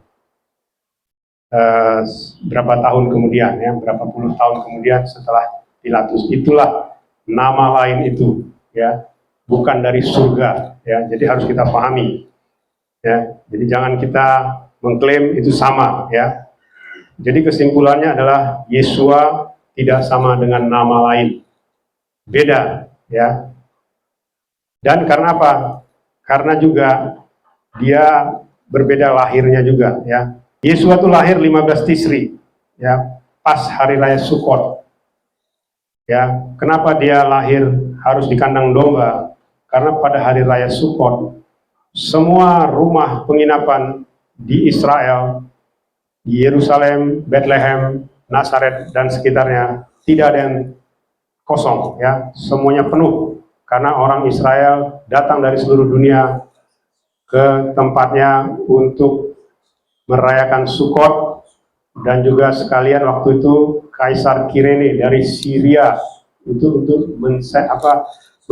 Berapa tahun kemudian, ya, berapa puluh tahun kemudian setelah Pilatus, itulah nama lain itu, ya, bukan dari surga, ya. Jadi harus kita pahami, ya. Jadi jangan kita mengklaim itu sama, ya. Jadi kesimpulannya adalah Yeshua tidak sama dengan nama lain, beda, ya. Dan karena apa? Karena juga dia berbeda lahirnya juga, ya. Yeshua itu lahir 15 Tisri, ya, pas hari raya Sukkot. Ya, kenapa dia lahir harus di kandang domba? Karena pada hari raya Sukkot, semua rumah penginapan di Israel, di Yerusalem, Bethlehem, Nazaret dan sekitarnya tidak ada yang kosong, ya, semuanya penuh karena orang Israel datang dari seluruh dunia ke tempatnya untuk merayakan Sukkot. Dan juga sekalian waktu itu Kaisar Kirene dari Syria itu untuk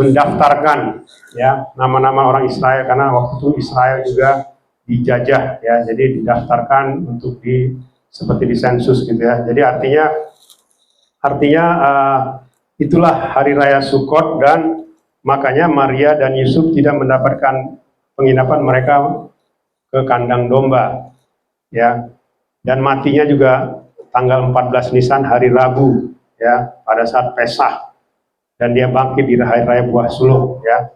mendaftarkan, ya, nama-nama orang Israel, karena waktu itu Israel juga dijajah, ya, jadi didaftarkan untuk seperti di sensus gitu, ya. Jadi artinya itulah hari raya Sukkot, dan makanya Maria dan Yusuf tidak mendapatkan penginapan mereka ke kandang domba, ya. Dan matinya juga tanggal 14 Nisan hari Rabu, ya, pada saat Pesah, dan dia bangkit di hari raya buah sulung, ya.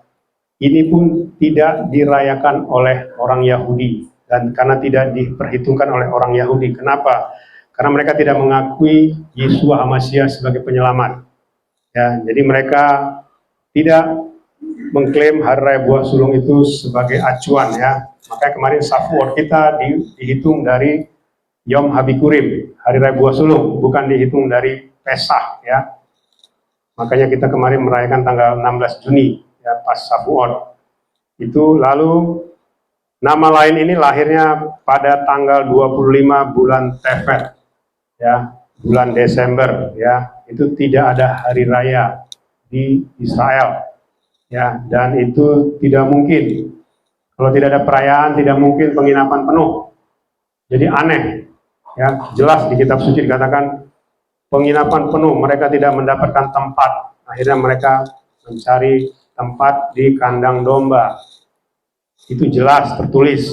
Ini pun tidak dirayakan oleh orang Yahudi, dan karena tidak diperhitungkan oleh orang Yahudi. Kenapa? Karena mereka tidak mengakui Yeshua HaMashiach sebagai penyelamat, ya. Jadi mereka tidak mengklaim hari raya buah sulung itu sebagai acuan, ya. Makanya kemarin Shavuot kita dihitung dari Yom Habikurim, hari raya buah sulung, bukan dihitung dari Pesah, ya. Makanya kita kemarin merayakan tanggal 16 Juni, ya, pas Shavuot. Itu lalu nama lain ini lahirnya pada tanggal 25 bulan Tevet, ya, bulan Desember, ya. Itu tidak ada hari raya di Israel, ya, dan itu tidak mungkin. Kalau tidak ada perayaan, tidak mungkin penginapan penuh. Jadi aneh. Ya, jelas di kitab suci dikatakan penginapan penuh, mereka tidak mendapatkan tempat. Akhirnya mereka mencari tempat di kandang domba. Itu jelas tertulis.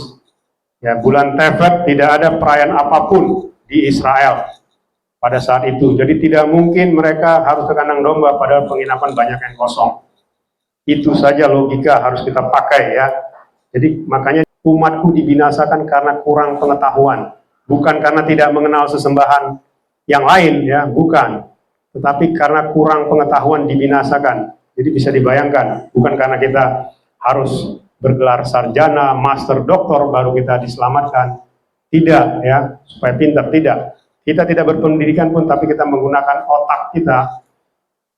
Ya, bulan Tevet tidak ada perayaan apapun di Israel pada saat itu. Jadi tidak mungkin mereka harus ke kandang domba padahal penginapan banyak yang kosong. Itu saja logika harus kita pakai, ya. Jadi makanya umatku dibinasakan karena kurang pengetahuan. Bukan karena tidak mengenal sesembahan yang lain, ya, bukan. Tetapi karena kurang pengetahuan dibinasakan. Jadi bisa dibayangkan, bukan karena kita harus bergelar sarjana, master, doktor baru kita diselamatkan. Tidak, ya, supaya pintar, tidak. Kita tidak berpendidikan pun, tapi kita menggunakan otak kita.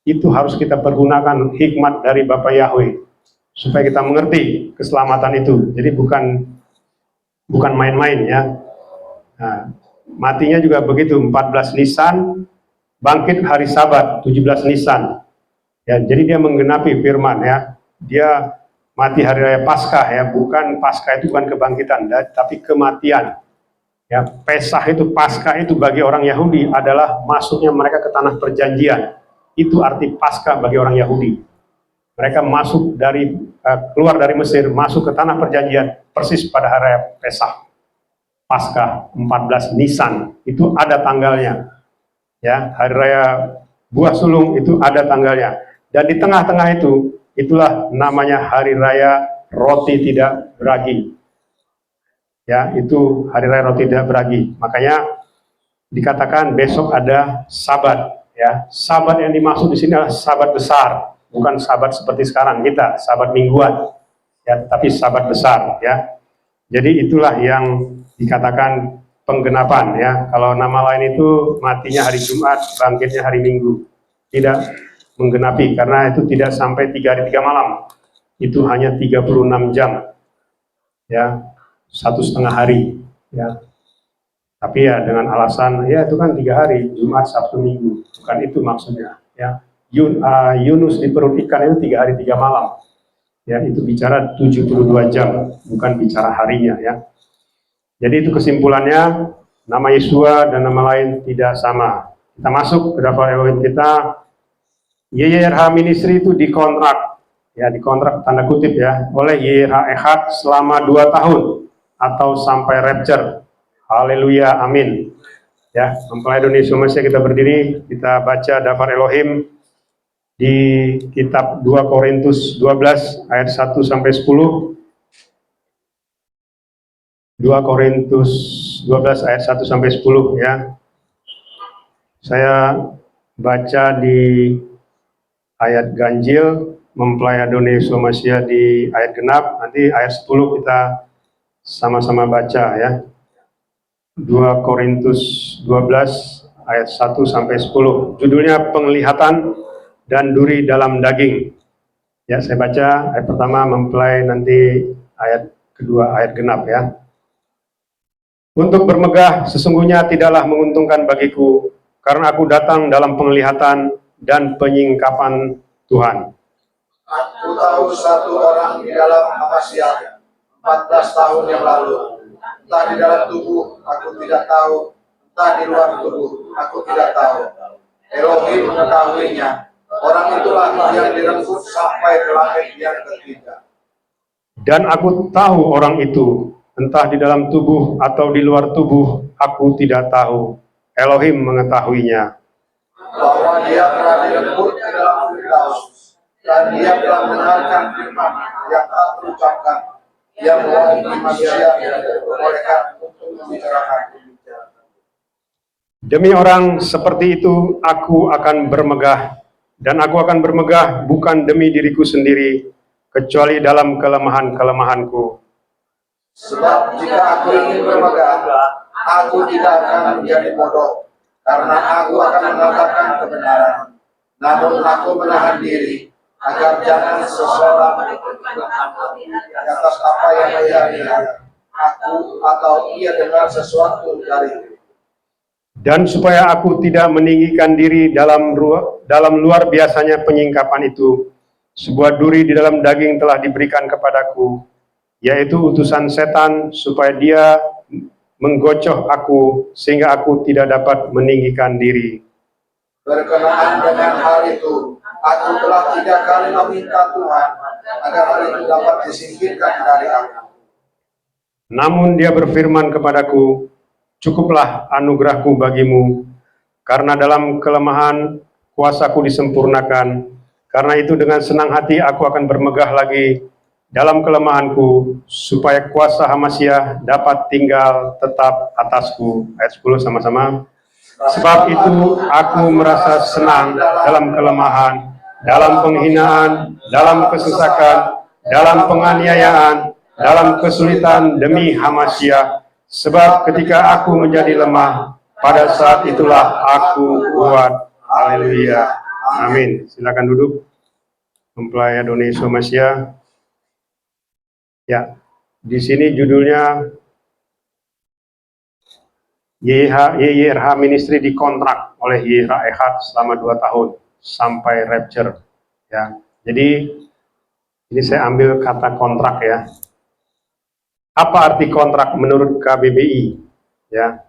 Itu harus kita pergunakan hikmat dari Bapa Yahweh supaya kita mengerti keselamatan itu. Jadi bukan main-main, ya. Nah, matinya juga begitu, 14 Nisan, bangkit hari Sabat, 17 Nisan. Ya, jadi dia menggenapi firman, ya. Dia mati hari raya Paskah, ya, bukan Paskah itu bukan kebangkitan, tapi kematian. Ya, Pesah itu, Paskah itu bagi orang Yahudi adalah masuknya mereka ke tanah perjanjian. Itu arti Paskah bagi orang Yahudi. Mereka masuk dari keluar dari Mesir, masuk ke tanah perjanjian persis pada hari raya Pesah. Paskah 14 Nisan itu ada tanggalnya. Ya, hari raya buah sulung itu ada tanggalnya. Dan di tengah-tengah itu, itulah namanya hari raya roti tidak beragi. Ya, itu hari raya roti tidak beragi. Makanya dikatakan besok ada Sabat. Ya, Sabat yang dimaksud di sini adalah Sabat besar, bukan Sabat seperti sekarang kita, Sabat mingguan. Ya, tapi Sabat besar. Ya, jadi itulah yang dikatakan penggenapan. Ya, kalau nama lain itu matinya hari Jumat, bangkitnya hari Minggu. Tidak menggenapi karena itu tidak sampai 3 hari 3 malam. Itu hanya 36 jam. Ya, 1,5 hari. Ya, tapi ya dengan alasan ya itu kan 3 hari, Jumat, Sabtu, Minggu. Bukan itu maksudnya. Ya, Yunus di perut ikan itu 3 hari 3 malam. Ya, itu bicara 72 jam, bukan bicara harinya. Ya, jadi itu kesimpulannya, nama Yesua dan nama lain tidak sama. Kita masuk ke daftar Elohim kita. YYRH Ministry itu dikontrak, ya dikontrak tanda kutip ya, oleh YYRH Ehad selama 2 tahun atau sampai rapture. Haleluya, amin. Ya, mempelai Indonesia Mesya kita berdiri, kita baca daftar Elohim di kitab 2 Korintus 12 ayat 1 sampai 10. 2 Korintus 12 ayat 1 sampai 10 ya. Saya baca di ayat ganjil, mempelai Adonai Somasia di ayat genap, nanti ayat 10 kita sama-sama baca ya. 2 Korintus 12 ayat 1 sampai 10. Judulnya penglihatan dan duri dalam daging. Ya, saya baca ayat pertama, mempelai nanti ayat kedua ayat genap ya. Untuk bermegah sesungguhnya tidaklah menguntungkan bagiku, karena aku datang dalam penglihatan dan penyingkapan Tuhan. Aku tahu satu orang di dalam Amasya 14 tahun yang lalu. Entah di dalam tubuh, aku tidak tahu. Entah di luar tubuh, aku tidak tahu. Elohim mengetahuinya. Orang itulah yang direnggut sampai ke langit yang ketiga. Dan aku tahu orang itu, entah di dalam tubuh atau di luar tubuh, aku tidak tahu. Elohim mengetahuinya. Bahwa dia telah direnggut ke dalam Firdaus, dan dia telah mendengarkan firman yang tak terucapkan, yang mewakili manusia yang diperbolehkan untuk membicarakan. Demi orang seperti itu, aku akan bermegah, dan aku akan bermegah bukan demi diriku sendiri, kecuali dalam kelemahan-kelemahanku. Sebab jika aku ingin bermegah, aku tidak akan menjadi bodoh, karena aku akan mengatakan kebenaran. Namun aku menahan diri, agar jangan seseorang di atas apa yang ia lihat, aku atau ia dengar sesuatu dari. Dan supaya aku tidak meninggikan diri dalam luar biasanya penyingkapan itu, sebuah duri di dalam daging telah diberikan kepadaku, yaitu utusan setan, supaya dia menggocoh aku, sehingga aku tidak dapat meninggikan diri. Berkenaan dengan hal itu, aku telah 3 kali meminta Tuhan agar hal itu dapat disingkirkan dari aku. Namun dia berfirman kepadaku, cukuplah anugerahku bagimu, karena dalam kelemahan kuasaku disempurnakan. Karena itu dengan senang hati aku akan bermegah lagi dalam kelemahanku, supaya kuasa Hamasyah dapat tinggal tetap atasku. Ayat 10 sama-sama. Sebab itu aku merasa senang dalam kelemahan, dalam penghinaan, dalam kesesakan, dalam penganiayaan, dalam kesulitan demi Hamasyah. Sebab ketika aku menjadi lemah, pada saat itulah aku kuat. Haleluya. Amin. Silakan duduk. Mempelai Adonai Somasia. Ya, di sini judulnya YYRH Ministry dikontrak oleh YYRH Ehad selama 2 tahun sampai rapture. Ya, jadi ini saya ambil kata kontrak ya. Apa arti kontrak menurut KBBI? ya.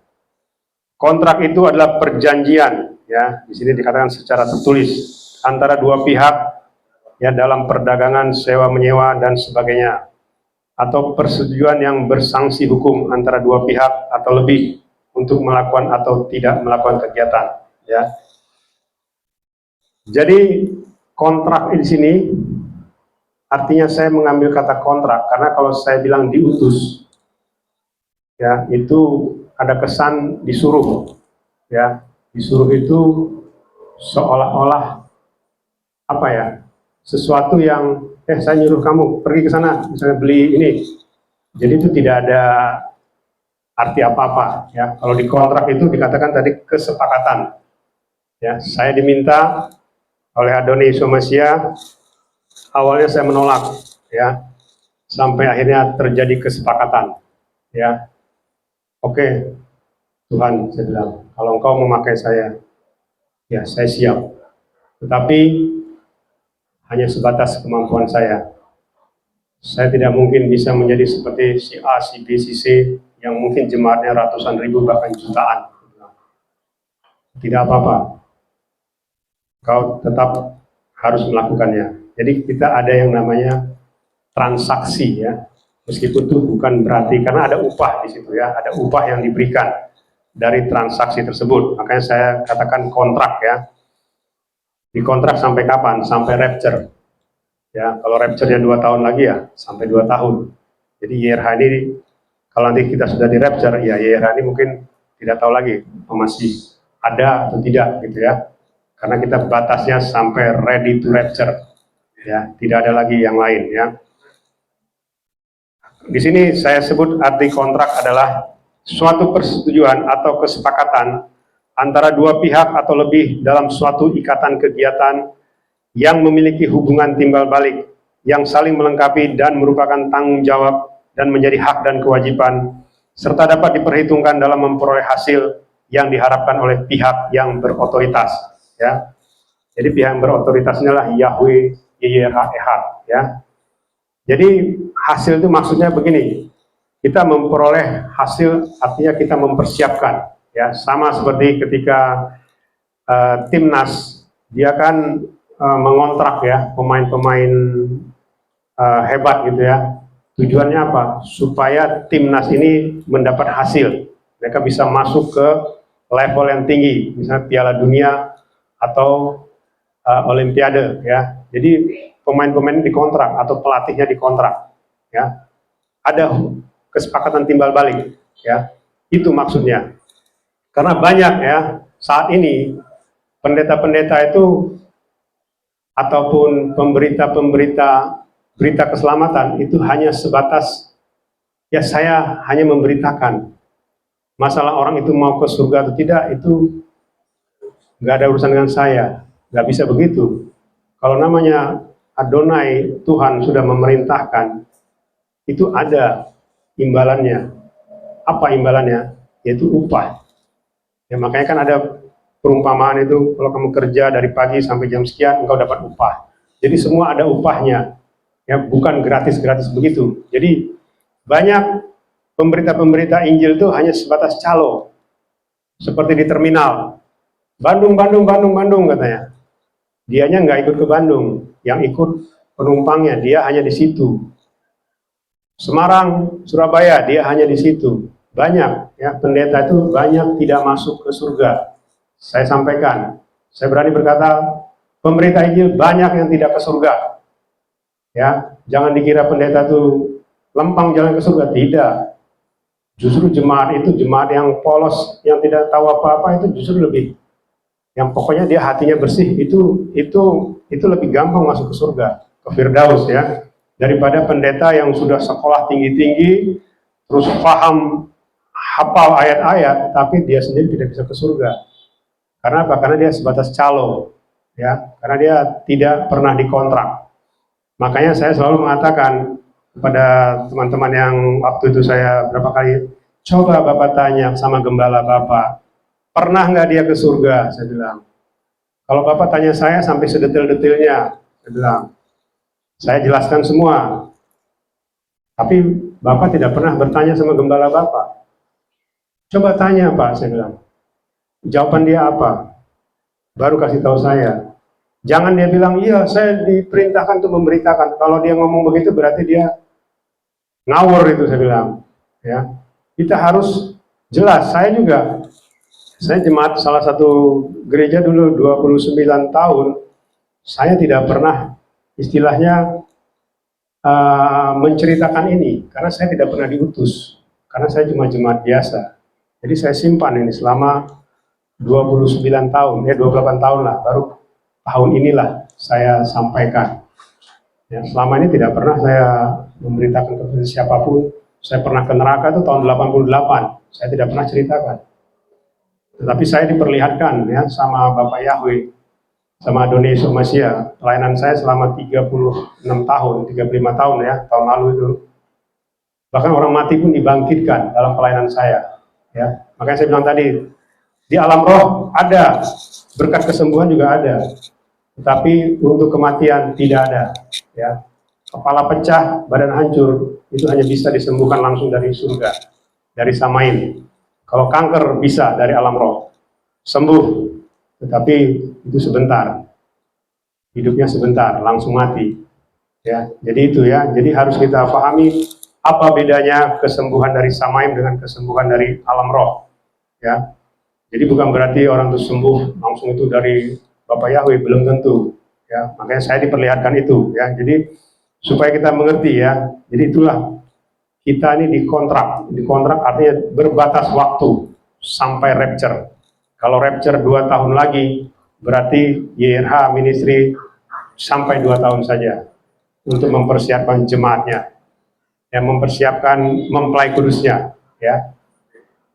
Kontrak itu adalah perjanjian, ya. Di sini dikatakan secara tertulis antara dua pihak, ya, dalam perdagangan sewa menyewa dan sebagainya, atau persetujuan yang bersanksi hukum antara dua pihak atau lebih untuk melakukan atau tidak melakukan kegiatan, ya. Jadi kontrak di sini artinya saya mengambil kata kontrak karena kalau saya bilang diutus, ya, itu ada kesan disuruh, ya. Disuruh itu seolah-olah apa ya, sesuatu yang saya nyuruh kamu pergi ke sana misalnya beli ini, jadi itu tidak ada arti apa-apa, ya. Kalau di kontrak itu dikatakan tadi kesepakatan, ya. Saya diminta oleh Adoni Somasia, awalnya saya menolak, ya, sampai akhirnya terjadi kesepakatan, ya. Oke, Tuhan, saya bilang, kalau engkau memakai saya, ya saya siap. Tetapi hanya sebatas kemampuan saya. Saya tidak mungkin bisa menjadi seperti si A, si B, si C, yang mungkin jemaatnya ratusan ribu bahkan jutaan. Tidak apa-apa. Kau tetap harus melakukannya. Jadi kita ada yang namanya transaksi, ya. Meskipun itu bukan berarti, karena ada upah di situ, ya, ada upah yang diberikan dari transaksi tersebut. Makanya saya katakan kontrak, ya. Di kontrak sampai kapan? Sampai rapture. Ya, kalau rapture-nya 2 tahun lagi, ya sampai 2 tahun. Jadi YRH ini, kalau nanti kita sudah di rapture, ya YRH ini mungkin tidak tahu lagi masih ada atau tidak, gitu ya. Karena kita batasnya sampai ready to rapture, ya, tidak ada lagi yang lain, ya. Di sini saya sebut arti kontrak adalah suatu persetujuan atau kesepakatan antara dua pihak atau lebih dalam suatu ikatan kegiatan yang memiliki hubungan timbal balik, yang saling melengkapi dan merupakan tanggung jawab dan menjadi hak dan kewajiban, serta dapat diperhitungkan dalam memperoleh hasil yang diharapkan oleh pihak yang berotoritas, ya. Jadi pihak yang berotoritas inilah Yahweh, YRH, Ehad, ya. Jadi hasil itu maksudnya begini, kita memperoleh hasil artinya kita mempersiapkan, ya, sama seperti ketika timnas, dia kan mengontrak, ya, pemain-pemain hebat, gitu ya. Tujuannya apa? Supaya timnas ini mendapat hasil, mereka bisa masuk ke level yang tinggi, misalnya Piala Dunia atau Olimpiade, ya. Jadi pemain-pemain dikontrak atau pelatihnya dikontrak, ya. Ada kesepakatan timbal balik, ya. Itu maksudnya. Karena banyak, ya, saat ini pendeta-pendeta itu ataupun pemberita-pemberita berita keselamatan itu hanya sebatas, ya, saya hanya memberitakan. Masalah orang itu mau ke surga atau tidak itu nggak ada urusan dengan saya, nggak bisa begitu. Kalau namanya Adonai, Tuhan sudah memerintahkan, itu ada imbalannya. Apa imbalannya? Yaitu upah. Ya, makanya kan ada perumpamaan itu, kalau kamu kerja dari pagi sampai jam sekian, engkau dapat upah. Jadi semua ada upahnya, ya, bukan gratis-gratis begitu. Jadi banyak pemberita-pemberita Injil itu hanya sebatas calo, seperti di terminal. Bandung, Bandung, Bandung, Bandung, katanya. Dianya nggak ikut ke Bandung, yang ikut penumpangnya, dia hanya di situ. Semarang, Surabaya, dia hanya di situ. Banyak, ya, pendeta itu banyak tidak masuk ke surga. Saya sampaikan, saya berani berkata, pemberita Injil banyak yang tidak ke surga. Ya, jangan dikira pendeta itu lempang jalan ke surga, tidak. Justru jemaat itu, jemaat yang polos, yang tidak tahu apa-apa itu justru lebih, yang pokoknya dia hatinya bersih, itu lebih gampang masuk ke surga, ke Firdaus, ya, daripada pendeta yang sudah sekolah tinggi-tinggi, terus paham, hafal ayat-ayat, tapi dia sendiri tidak bisa ke surga. Karena apa? Karena dia sebatas calo, ya, karena dia tidak pernah dikontrak. Makanya saya selalu mengatakan kepada teman-teman yang waktu itu saya berapa kali, coba Bapak tanya sama gembala Bapak, pernah nggak dia ke surga? Saya bilang. Kalau Bapak tanya saya sampai sedetil-detilnya, saya bilang, saya jelaskan semua. Tapi Bapak tidak pernah bertanya sama gembala Bapak. Coba tanya Pak, saya bilang. Jawaban dia apa? Baru kasih tahu saya. Jangan dia bilang, iya saya diperintahkan untuk memberitakan. Kalau dia ngomong begitu berarti dia ngawur itu, saya bilang. Ya, kita harus jelas. Saya jemaat salah satu gereja dulu 29 tahun. Saya tidak pernah istilahnya menceritakan ini, karena saya tidak pernah diutus. Karena saya cuma jemaat biasa. Jadi saya simpan ini selama 29 tahun, 28 tahun lah, baru tahun inilah saya sampaikan. Ya, selama ini tidak pernah saya memberitakan kepada siapapun. Saya pernah ke neraka itu tahun 88, saya tidak pernah ceritakan. Tetapi saya diperlihatkan ya sama Bapak Yahweh, sama Adonai Yesus Masia. Pelayanan saya selama 36 tahun, 35 tahun ya, tahun lalu itu. Bahkan orang mati pun dibangkitkan dalam pelayanan saya. Ya, makanya saya bilang tadi, di alam roh ada, berkat kesembuhan juga ada, tetapi untuk kematian tidak ada. Ya, kepala pecah, badan hancur, itu hanya bisa disembuhkan langsung dari surga, dari Samain. Kalau kanker bisa dari alam roh, sembuh, tetapi itu sebentar, hidupnya sebentar, langsung mati. Ya, jadi itu ya. Jadi harus kita pahami apa bedanya kesembuhan dari Samain dengan kesembuhan dari alam roh. Ya, jadi bukan berarti orang itu sembuh langsung itu dari Bapak Yahweh, belum tentu. Ya, makanya saya diperlihatkan itu. Ya, jadi supaya kita mengerti ya. Jadi itulah kita ini dikontrak artinya berbatas waktu sampai rapture. Kalau rapture 2 tahun lagi, berarti YRH ministry sampai 2 tahun saja untuk mempersiapkan jemaatnya, yang mempersiapkan mempelai kudusnya, ya,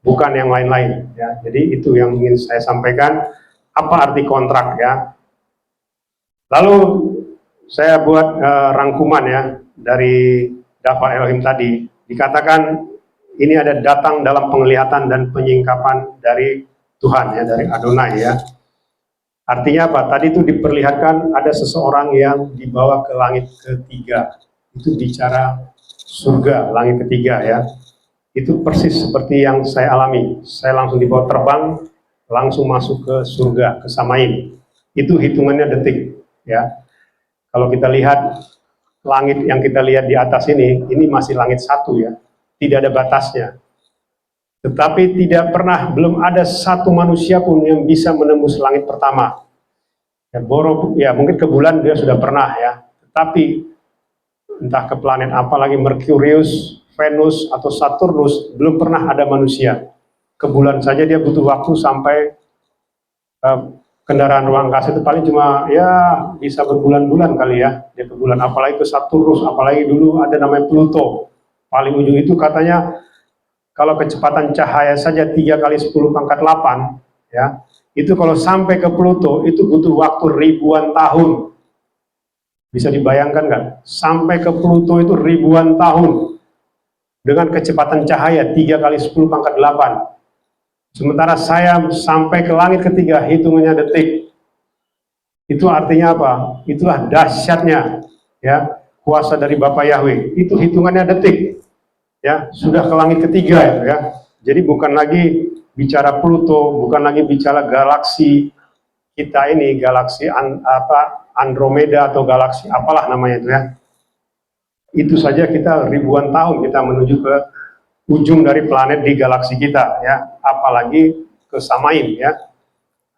bukan yang lain-lain. Ya. Jadi itu yang ingin saya sampaikan. Apa arti kontrak ya? Lalu saya buat rangkuman ya dari Dafar Elohim tadi. Dikatakan ini ada datang dalam penglihatan dan penyingkapan dari Tuhan ya, dari Adonai ya. Artinya apa? Tadi itu diperlihatkan ada seseorang yang dibawa ke langit ketiga. Itu bicara surga, langit ketiga ya. Itu persis seperti yang saya alami. Saya langsung dibawa terbang, langsung masuk ke surga, ke Samain. Itu hitungannya detik ya. Kalau kita lihat langit yang kita lihat di atas ini masih langit satu ya, tidak ada batasnya. Tetapi tidak pernah, belum ada satu manusia pun yang bisa menembus langit pertama. Ya, mungkin ke bulan dia sudah pernah ya, tetapi entah ke planet apa lagi, Merkurius, Venus atau Saturnus, belum pernah ada manusia. Ke bulan saja dia butuh waktu sampai kendaraan ruang angkasa itu paling cuma ya bisa berbulan-bulan kali ya dia ke bulan, apalagi ke Saturnus, apalagi dulu ada namanya Pluto, paling ujung itu katanya kalau kecepatan cahaya saja 3 kali 10 pangkat 8 ya, itu kalau sampai ke Pluto itu butuh waktu ribuan tahun. Bisa dibayangkan kan? Sampai ke Pluto itu ribuan tahun dengan kecepatan cahaya 3 kali 10 pangkat 8. Sementara saya sampai ke langit ketiga, hitungannya detik. Itu artinya apa? Itulah dahsyatnya ya, kuasa dari Bapak Yahweh. Itu hitungannya detik. Ya, sudah ke langit ketiga ya. Jadi bukan lagi bicara Pluto, bukan lagi bicara galaksi kita ini, galaksi Andromeda atau galaksi apalah namanya itu ya. Itu saja kita ribuan tahun kita menuju ke ujung dari planet di galaksi kita ya, apalagi ke Samain ya.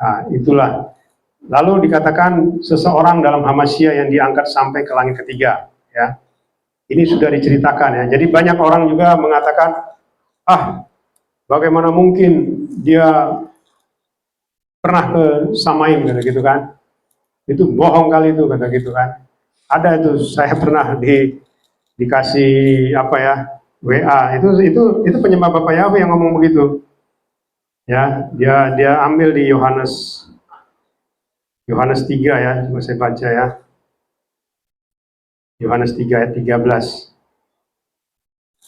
Nah, itulah. Lalu dikatakan seseorang dalam Hamasya yang diangkat sampai ke langit ketiga ya. Ini sudah diceritakan ya. Jadi banyak orang juga mengatakan, bagaimana mungkin dia pernah ke Samain kata gitu kan. Itu bohong kali itu kata gitu kan. Ada itu, saya pernah dikasih apa ya, WA, itu penyembah Bapak Yahweh yang ngomong begitu. Ya, dia ambil di Yohanes 3 ya, coba saya baca ya. Yohanes 3 ayat 13.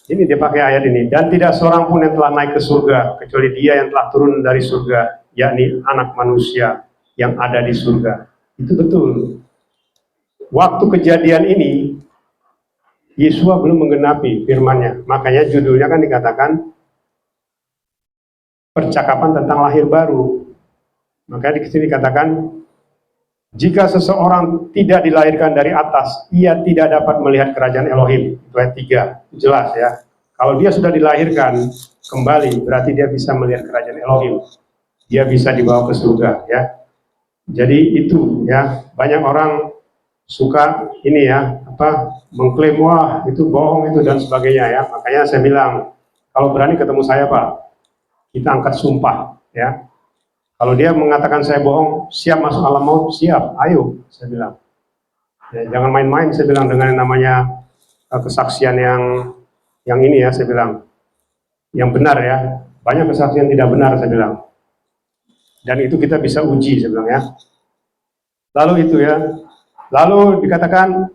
Ini dia pakai ayat ini, dan tidak seorang pun yang telah naik ke surga kecuali dia yang telah turun dari surga, yakni anak manusia yang ada di surga. Itu betul. Waktu kejadian ini Yesua belum menggenapi firman-Nya. Makanya judulnya kan dikatakan percakapan tentang lahir baru. Makanya di sini dikatakan, jika seseorang tidak dilahirkan dari atas, ia tidak dapat melihat kerajaan Elohim. Itu ayat 3, jelas ya. Kalau dia sudah dilahirkan kembali, berarti dia bisa melihat kerajaan Elohim. Dia bisa dibawa ke surga ya. Jadi itu ya, banyak orang suka ini ya, mengklaim wah itu bohong itu dan sebagainya ya. Makanya saya bilang, kalau berani ketemu saya Pak, kita angkat sumpah ya. Kalau dia mengatakan saya bohong, siap masuk alam maut, siap, ayo, saya bilang. Ya, jangan main-main, saya bilang, dengan yang namanya kesaksian yang ini ya, saya bilang. Yang benar ya, banyak kesaksian tidak benar, saya bilang. Dan itu kita bisa uji, saya bilang ya. Lalu itu ya, lalu dikatakan,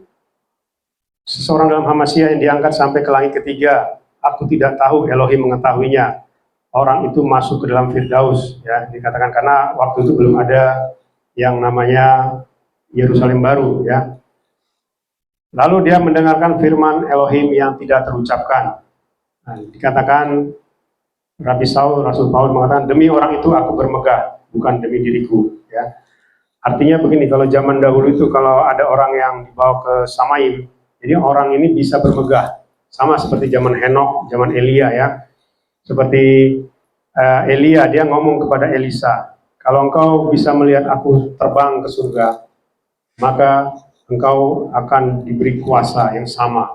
seseorang dalam Hamasiyah yang diangkat sampai ke langit ketiga, aku tidak tahu, Elohim mengetahuinya. Orang itu masuk ke dalam Firdaus ya, dikatakan karena waktu itu belum ada yang namanya Yerusalem baru ya. Lalu dia mendengarkan firman Elohim yang tidak terucapkan. Nah, dikatakan Rasul Paulus mengatakan, demi orang itu aku bermegah, bukan demi diriku ya. Artinya begini, kalau zaman dahulu itu kalau ada orang yang dibawa ke Samaim, jadi orang ini bisa bermegah, sama seperti zaman Henok, zaman Elia ya. Seperti Elia, dia ngomong kepada Elisa, kalau engkau bisa melihat aku terbang ke surga, maka engkau akan diberi kuasa yang sama,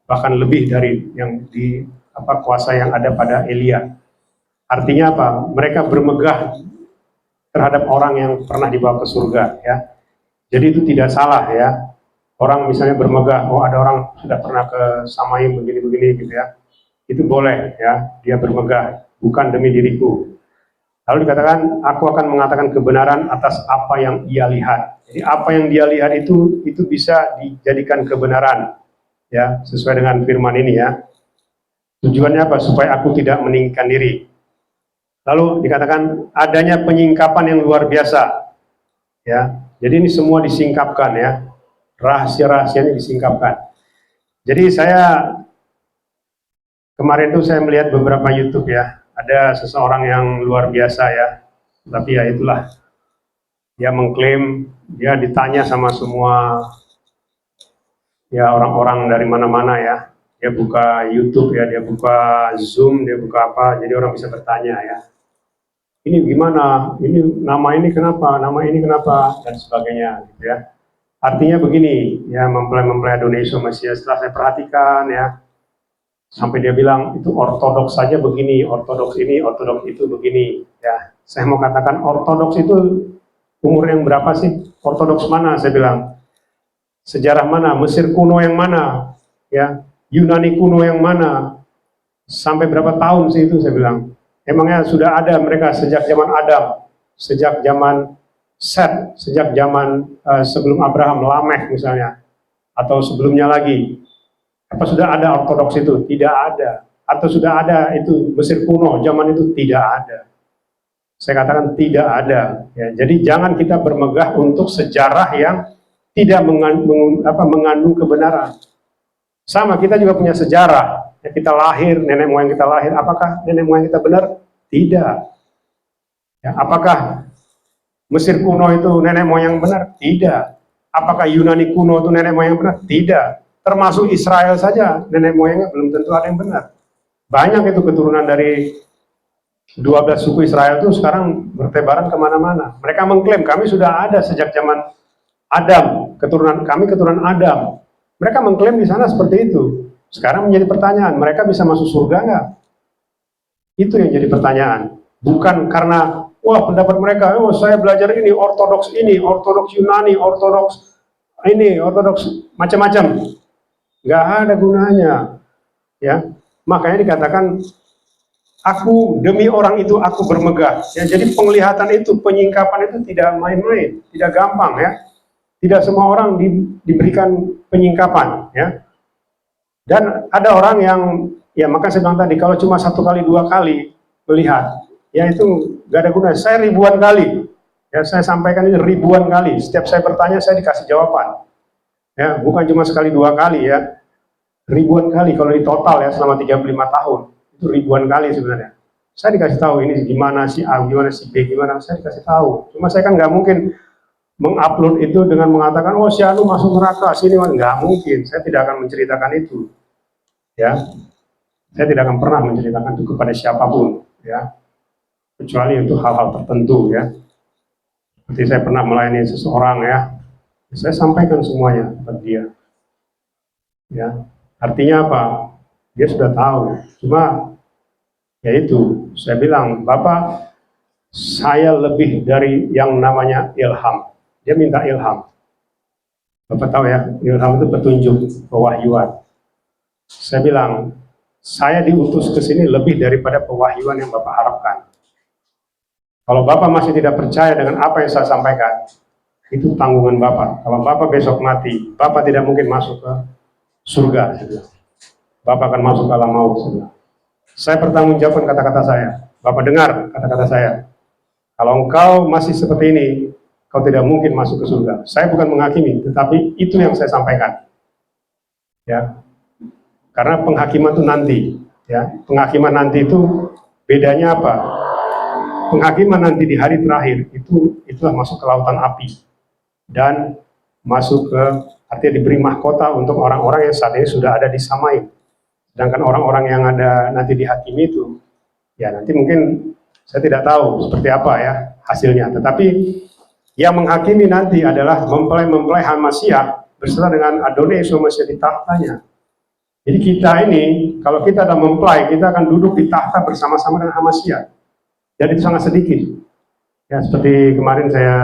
bahkan lebih dari yang kuasa yang ada pada Elia. Artinya apa? Mereka bermegah terhadap orang yang pernah dibawa ke surga ya. Jadi itu tidak salah ya. Orang misalnya bermegah, oh ada orang sudah pernah ke Samaim begini-begini gitu ya. Itu boleh ya, dia bermegah, bukan demi diriku. Lalu dikatakan, aku akan mengatakan kebenaran atas apa yang ia lihat. Jadi apa yang dia lihat itu bisa dijadikan kebenaran ya, sesuai dengan firman ini ya. Tujuannya apa? Supaya aku tidak meninggikan diri. Lalu dikatakan adanya penyingkapan yang luar biasa ya. Jadi ini semua disingkapkan ya, rahasia-rahasianya disingkapkan. Jadi saya kemarin tuh saya melihat beberapa YouTube ya, ada seseorang yang luar biasa ya, tapi ya itulah, dia mengklaim, dia ditanya sama semua ya orang-orang dari mana-mana ya, dia buka YouTube ya, dia buka Zoom, dia buka apa, jadi orang bisa bertanya ya, ini gimana, ini nama ini kenapa, dan sebagainya gitu ya. Artinya begini ya, mempelai Indonesia masih setelah saya perhatikan ya, sampai dia bilang itu ortodoks saja begini, ortodoks ini, ortodoks itu begini ya. Saya mau katakan ortodoks itu umur yang berapa sih? Ortodoks mana? Saya bilang sejarah mana? Mesir kuno yang mana? Ya, Yunani kuno yang mana? Sampai berapa tahun sih itu? Saya bilang emangnya sudah ada mereka sejak zaman Adam, sejak zaman Set, sejak zaman sebelum Abraham, Lameh misalnya, atau sebelumnya lagi. Apa sudah ada ortodoks itu? Tidak ada. Atau sudah ada itu Mesir kuno, zaman itu? Tidak ada. Saya katakan tidak ada. Ya, jadi jangan kita bermegah untuk sejarah yang tidak mengandung kebenaran. Sama, kita juga punya sejarah. Ya, kita lahir, nenek moyang kita lahir. Apakah nenek moyang kita benar? Tidak. Ya, apakah Mesir kuno itu nenek moyang benar? Tidak. Apakah Yunani kuno itu nenek moyang benar? Tidak. Termasuk Israel saja, nenek moyangnya belum tentu ada yang benar. Banyak itu keturunan dari 12 suku Israel itu sekarang bertebaran kemana-mana. Mereka mengklaim kami sudah ada sejak zaman Adam, kami keturunan Adam. Mereka mengklaim di sana seperti itu. Sekarang menjadi pertanyaan, mereka bisa masuk surga nggak? Itu yang jadi pertanyaan. Bukan karena, wah pendapat mereka, oh saya belajar ini, ortodoks Yunani, ortodoks ini, ortodoks macam-macam. Nggak ada gunanya, ya. Makanya dikatakan, aku demi orang itu aku bermegah. Ya, jadi penglihatan itu, penyingkapan itu tidak main-main, tidak gampang ya. Tidak semua orang diberikan penyingkapan, ya. Dan ada orang yang, ya maka saya bilang tadi, kalau cuma 1 kali 2 kali melihat, ya itu nggak ada gunanya. Saya ribuan kali, ya saya sampaikan ini ribuan kali. Setiap saya bertanya saya dikasih jawaban. Ya, bukan cuma sekali 2 kali ya, ribuan kali kalau di total ya selama 35 tahun, itu ribuan kali sebenarnya. Saya dikasih tahu ini gimana si A, gimana si B, gimana, saya dikasih tahu. Cuma saya kan nggak mungkin mengupload itu dengan mengatakan, oh si Anu masuk neraka, sini, nggak mungkin. Saya tidak akan menceritakan itu. Ya, saya tidak akan pernah menceritakan itu kepada siapapun. Ya, kecuali untuk hal-hal tertentu. Ya, seperti saya pernah melayani seseorang, ya, saya sampaikan semuanya kepada dia. Ya, artinya apa? Dia sudah tahu. Cuma yaitu saya bilang, Bapak, saya lebih dari yang namanya ilham. Dia minta ilham. Bapak tahu ya, ilham itu petunjuk, pewahyuan. Saya bilang, saya diutus ke sini lebih daripada pewahyuan yang Bapak harapkan. Kalau Bapak masih tidak percaya dengan apa yang saya sampaikan, itu tanggungan Bapak. Kalau Bapak besok mati, Bapak tidak mungkin masuk ke surga. Bapak akan masuk ke alam maut. Saya bertanggung jawabkan kata-kata saya. Bapak dengar kata-kata saya. Kalau engkau masih seperti ini, kau tidak mungkin masuk ke surga. Saya bukan menghakimi, tetapi itu yang saya sampaikan. Ya, karena penghakiman itu nanti. Ya, penghakiman nanti itu bedanya apa? Penghakiman nanti di hari terakhir itulah masuk ke lautan api dan masuk ke, artinya diberi mahkota untuk orang-orang yang saat ini sudah ada di Samain. Sedangkan orang-orang yang ada nanti dihakimi itu, ya nanti mungkin saya tidak tahu seperti apa ya hasilnya. Tetapi yang menghakimi nanti adalah mempelai-mempelai Hamasiah beserta dengan Adonai Yesus Mesias di tahtanya. Jadi kita ini, kalau kita ada mempelai, kita akan duduk di tahta bersama-sama dengan Hamasiah. Dan itu sangat sedikit. Ya, seperti kemarin saya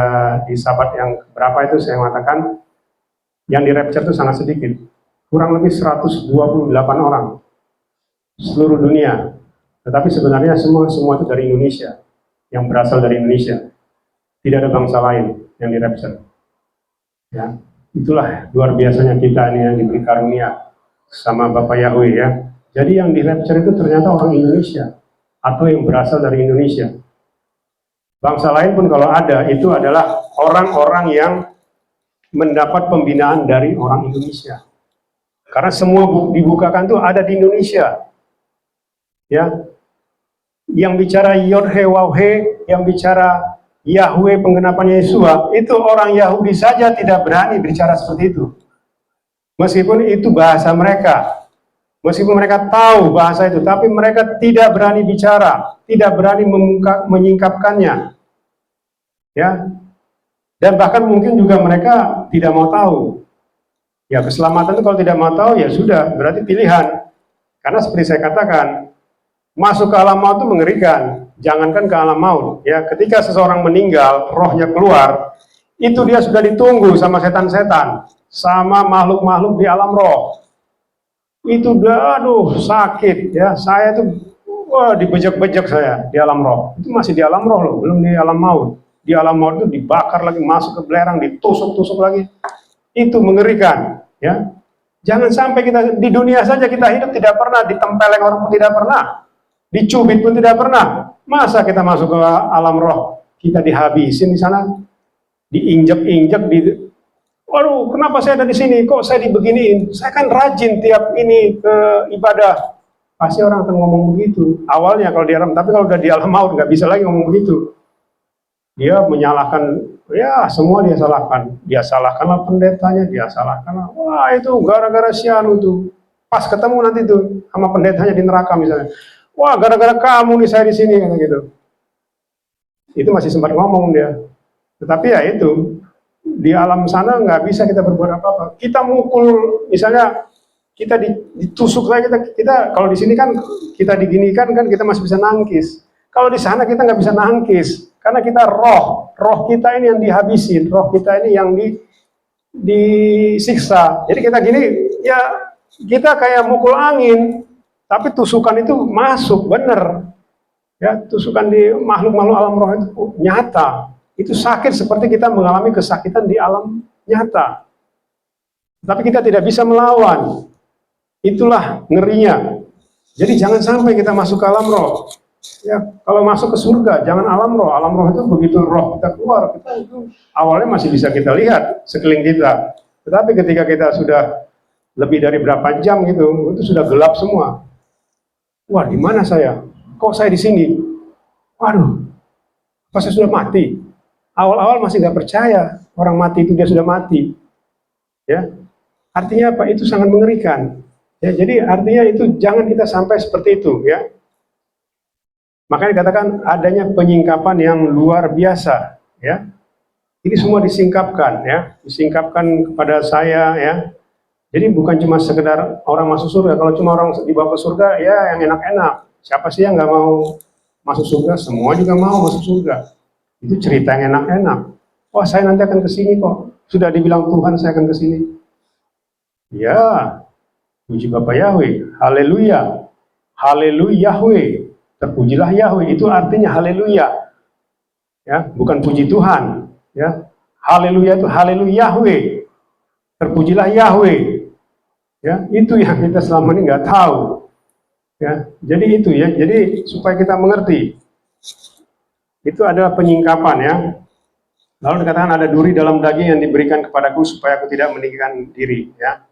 di sahabat yang berapa itu saya mengatakan, yang di rapture itu sangat sedikit. Kurang lebih 128 orang seluruh dunia, tetapi sebenarnya semua itu dari Indonesia, yang berasal dari Indonesia, tidak ada bangsa lain yang di rapture. Ya, itulah luar biasanya kita ini yang diberi karunia sama Bapak Yahweh ya. Jadi yang di rapture itu ternyata orang Indonesia atau yang berasal dari Indonesia. Bangsa lain pun kalau ada itu adalah orang-orang yang mendapat pembinaan dari orang Indonesia. Karena semua dibukakan tuh ada di Indonesia. Ya, yang bicara Yod-He Waw-He, yang bicara Yahweh penggenapan Yesua, itu orang Yahudi saja tidak berani bicara seperti itu. Meskipun itu bahasa mereka, meskipun mereka tahu bahasa itu, tapi mereka tidak berani bicara, tidak berani menyingkapkannya. Ya, dan bahkan mungkin juga mereka tidak mau tahu. Ya, keselamatan itu kalau tidak mau tahu ya sudah, berarti pilihan. Karena seperti saya katakan, masuk ke alam maut itu mengerikan. Jangankan ke alam maut, ya ketika seseorang meninggal, rohnya keluar, itu dia sudah ditunggu sama setan-setan, sama makhluk-makhluk di alam roh. Itu udah, aduh sakit ya. Saya tuh, wah dibejek-bejek saya di alam roh. Itu masih di alam roh loh, belum di alam maut. Di alam maut itu dibakar lagi, masuk ke belerang, ditusuk-tusuk lagi. Itu mengerikan, ya. Jangan sampai kita di dunia saja kita hidup tidak pernah ditempeleng orang pun tidak pernah. Dicubit pun tidak pernah. Masa kita masuk ke alam roh, kita dihabisin di sana, diinjek-injek, waduh, kenapa saya ada di sini? Kok saya dibeginiin? Saya kan rajin tiap ini ke ibadah. Pasti orang akan ngomong begitu. Awalnya kalau di alam, tapi kalau udah di alam maut nggak bisa lagi ngomong begitu. Dia menyalahkan, ya semua dia salahkan. Dia salahkanlah pendetanya, dia salahkanlah. Wah itu gara-gara si Anu tuh. Pas ketemu nanti tuh sama pendetanya di neraka misalnya. Wah, gara-gara kamu nih saya di sini kata gitu. Itu masih sempat ngomong dia. Tetapi ya itu di alam sana nggak bisa kita berbuat apa-apa. Kita mukul, misalnya kita ditusuk saja kita kalau di sini kan kita diginikan kan kita masih bisa nangkis. Kalau di sana kita nggak bisa nangkis karena kita roh kita ini yang dihabisin, roh kita ini yang disiksa. Jadi kita gini ya kita kayak mukul angin. Tapi tusukan itu masuk, benar. Ya, tusukan di makhluk-makhluk alam roh itu nyata. Itu sakit seperti kita mengalami kesakitan di alam nyata. Tapi kita tidak bisa melawan. Itulah ngerinya. Jadi jangan sampai kita masuk ke alam roh. Ya, kalau masuk ke surga, jangan alam roh. Alam roh itu begitu roh kita keluar, kita itu awalnya masih bisa kita lihat sekeliling kita. Tetapi ketika kita sudah lebih dari berapa jam gitu, itu sudah gelap semua. Wah, di mana saya? Kok saya di sini? Waduh, apa saya sudah mati? Awal-awal masih nggak percaya orang mati itu dia sudah mati. Ya, artinya apa? Itu sangat mengerikan. Ya, jadi artinya itu jangan kita sampai seperti itu, ya. Makanya dikatakan adanya penyingkapan yang luar biasa, ya. Ini semua disingkapkan, ya, disingkapkan kepada saya, ya. Jadi bukan cuma sekedar orang masuk surga. Kalau cuma orang dibawa ke surga, ya yang enak-enak. Siapa sih yang nggak mau masuk surga? Semua juga mau masuk surga. Itu cerita yang enak-enak. Wah, saya nanti akan ke sini kok. Sudah dibilang Tuhan saya akan ke sini. Ya, puji Bapa Yahweh. Haleluya. Haleluya Yahweh. Terpujilah Yahweh. Itu artinya haleluya. Ya, bukan puji Tuhan. Ya, haleluya itu haleluya Yahweh. Terpujilah Yahweh. Ya, itu yang kita selama ini nggak tahu. Ya, jadi itu ya. Jadi supaya kita mengerti. Itu adalah penyingkapan, ya. Lalu dikatakan ada duri dalam daging yang diberikan kepadaku supaya aku tidak meninggikan diri, ya.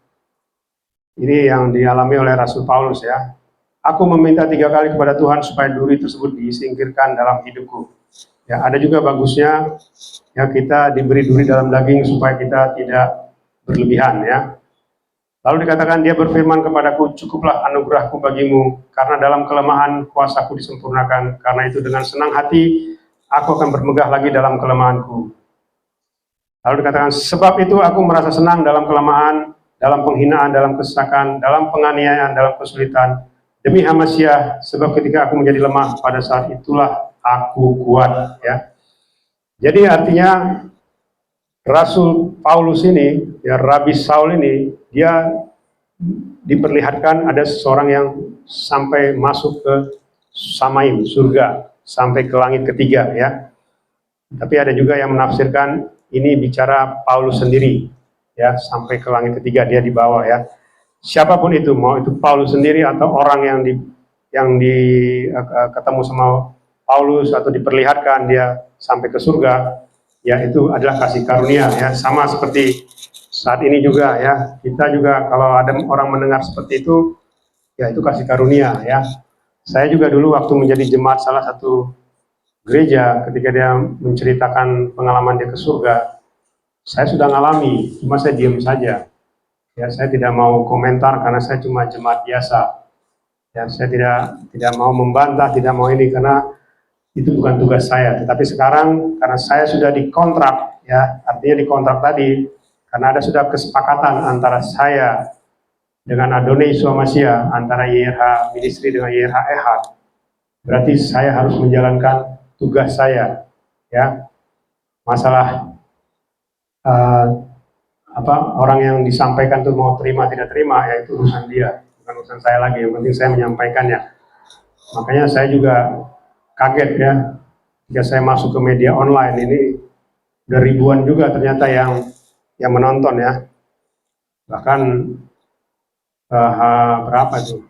Ini yang dialami oleh Rasul Paulus, ya. Aku meminta 3 kali kepada Tuhan supaya duri tersebut disingkirkan dalam hidupku. Ya, ada juga bagusnya ya kita diberi duri dalam daging supaya kita tidak berlebihan, ya. Lalu dikatakan dia berfirman kepadaku, cukuplah anugerahku bagimu, karena dalam kelemahan kuasaku disempurnakan. Karena itu dengan senang hati aku akan bermegah lagi dalam kelemahanku. Lalu dikatakan, sebab itu aku merasa senang dalam kelemahan, dalam penghinaan, dalam kesesakan, dalam penganiayaan, dalam kesulitan. Demi Hamasyah, sebab ketika aku menjadi lemah, pada saat itulah aku kuat. Ya. Jadi artinya Rasul Paulus ini, ya Rabi Saul ini, dia diperlihatkan ada seseorang yang sampai masuk ke Samaim, surga, sampai ke langit ketiga, ya. Tapi ada juga yang menafsirkan ini bicara Paulus sendiri, ya, sampai ke langit ketiga dia dibawa, ya. Siapapun itu, mau itu Paulus sendiri atau orang yang ketemu sama Paulus atau diperlihatkan dia sampai ke surga, ya itu adalah kasih karunia, ya, sama seperti saat ini juga, ya, kita juga kalau ada orang mendengar seperti itu, ya itu kasih karunia, ya. Saya juga dulu waktu menjadi jemaat salah satu gereja, ketika dia menceritakan pengalaman dia ke surga, saya sudah ngalami, cuma saya diam saja. Ya, saya tidak mau komentar karena saya cuma jemaat biasa. Ya, saya tidak mau membantah, tidak mau ini karena itu bukan tugas saya. Tetapi sekarang karena saya sudah dikontrak, ya, artinya dikontrak tadi, karena ada sudah kesepakatan antara saya dengan Adonai Yeshua Mashiach, antara YRH Ministry dengan YRH Ehad, berarti saya harus menjalankan tugas saya, ya. Masalah orang yang disampaikan itu mau terima tidak terima, ya itu urusan dia, bukan urusan saya lagi. Yang penting saya menyampaikannya. Makanya saya juga kaget, ya, ketika saya masuk ke media online ini, udah ribuan juga ternyata yang menonton, ya. Bahkan berapa itu?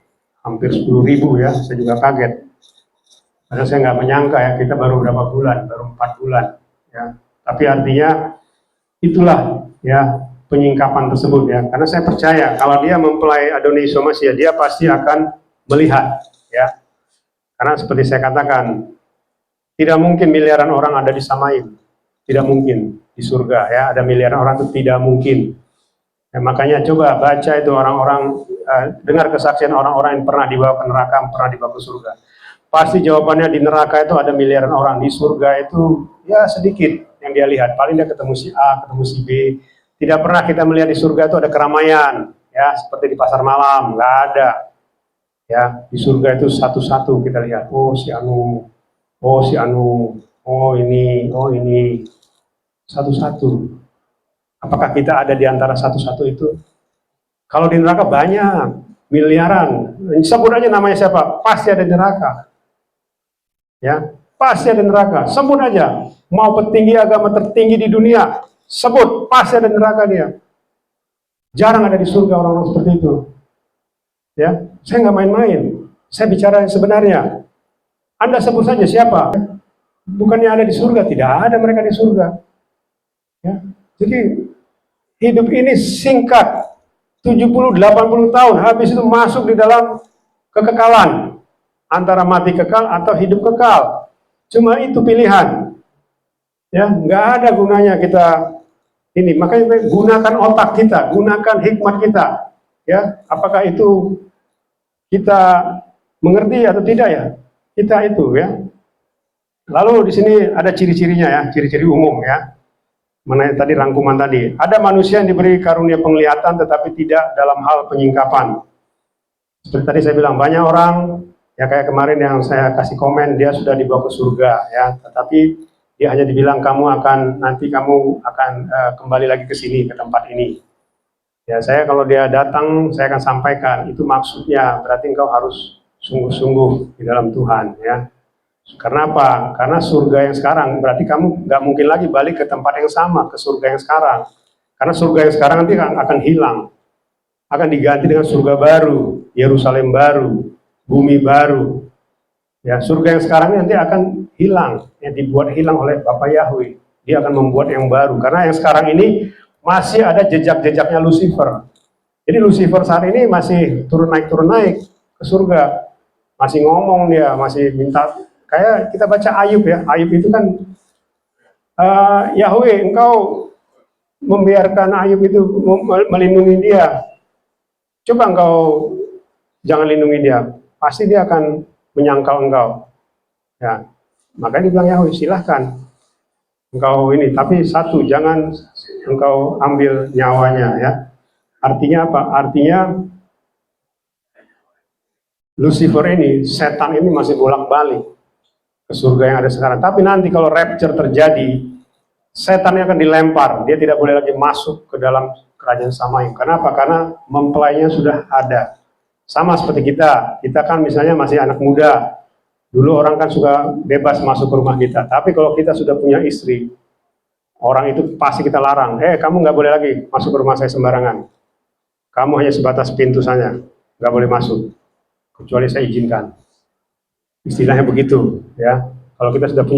Hampir 10.000, ya. Saya juga kaget. Karena saya nggak menyangka, ya, kita baru berapa bulan, baru 4 bulan, ya. Tapi artinya itulah, ya, penyingkapan tersebut, ya. Karena saya percaya kalau dia mempelai Adonai Yeshua Mashiach, dia pasti akan melihat, ya. Karena seperti saya katakan, tidak mungkin miliaran orang ada di Samaim, tidak mungkin di surga, ya. Ada miliaran orang itu tidak mungkin. Ya, makanya coba baca itu orang-orang, dengar kesaksian orang-orang yang pernah dibawa ke neraka, pernah dibawa ke surga. Pasti jawabannya di neraka itu ada miliaran orang, di surga itu ya sedikit yang dia lihat. Paling dia ketemu si A, ketemu si B. Tidak pernah kita melihat di surga itu ada keramaian, ya, seperti di pasar malam, nggak ada. Ya, di surga itu satu-satu kita lihat. Oh si Anu, oh si Anu, oh ini, satu-satu. Apakah kita ada di antara satu-satu itu? Kalau di neraka banyak, miliaran. Sebut aja namanya siapa, pasti ada di neraka. Ya, pasti ada neraka. Sebut aja. Mau petinggi agama tertinggi di dunia, sebut, pasti ada neraka dia. Jarang ada di surga orang-orang seperti itu. Ya, saya nggak main-main. Saya bicara yang sebenarnya. Anda sebut saja siapa. Bukannya ada di surga, tidak ada mereka di surga. Ya, jadi hidup ini singkat, 70-80 tahun, habis itu masuk di dalam kekekalan. Antara mati kekal atau hidup kekal. Cuma itu pilihan. Ya, nggak ada gunanya kita ini. Makanya gunakan otak kita, gunakan hikmat kita. Ya, apakah itu kita mengerti atau tidak ya? Kita itu ya. Lalu di sini ada ciri-cirinya ya, ciri-ciri umum ya. Mengenai tadi rangkuman tadi, ada manusia yang diberi karunia penglihatan tetapi tidak dalam hal penyingkapan. Seperti tadi saya bilang, banyak orang ya kayak kemarin yang saya kasih komen, dia sudah dibawa ke surga ya, tetapi dia hanya dibilang nanti kamu akan kembali lagi ke sini, ke tempat ini. Ya, saya kalau dia datang, saya akan sampaikan itu maksudnya berarti engkau harus sungguh-sungguh di dalam Tuhan ya. Karena apa? Karena surga yang sekarang berarti kamu nggak mungkin lagi balik ke tempat yang sama, ke surga yang sekarang. Karena surga yang sekarang nanti akan hilang, akan diganti dengan surga baru, Yerusalem baru, bumi baru. Ya, surga yang sekarang ini nanti akan hilang, yang dibuat hilang oleh Bapa Yahweh. Dia akan membuat yang baru. Karena yang sekarang ini masih ada jejak-jejaknya Lucifer. Jadi Lucifer saat ini masih turun naik ke surga, masih ngomong dia, masih minta. Kayak kita baca Ayub ya, Ayub itu kan Yahweh, engkau membiarkan Ayub itu melindungi dia. Coba engkau jangan lindungi dia, pasti dia akan menyangkal engkau. Ya, makanya dibilang Yahweh, silahkan engkau ini, tapi satu, jangan engkau ambil nyawanya ya. Artinya apa? Artinya Lucifer ini, setan ini masih bolak-balik ke surga yang ada sekarang. Tapi nanti kalau rapture terjadi, setan akan dilempar. Dia tidak boleh lagi masuk ke dalam kerajaan Samayim. Kenapa? Karena mempelainya sudah ada. Sama seperti kita. Kita kan misalnya masih anak muda. Dulu orang kan suka bebas masuk ke rumah kita. Tapi kalau kita sudah punya istri, orang itu pasti kita larang. Kamu nggak boleh lagi masuk ke rumah saya sembarangan. Kamu hanya sebatas pintu saja. Nggak boleh masuk. Kecuali saya izinkan. Istilahnya begitu ya. Kalau kita sudah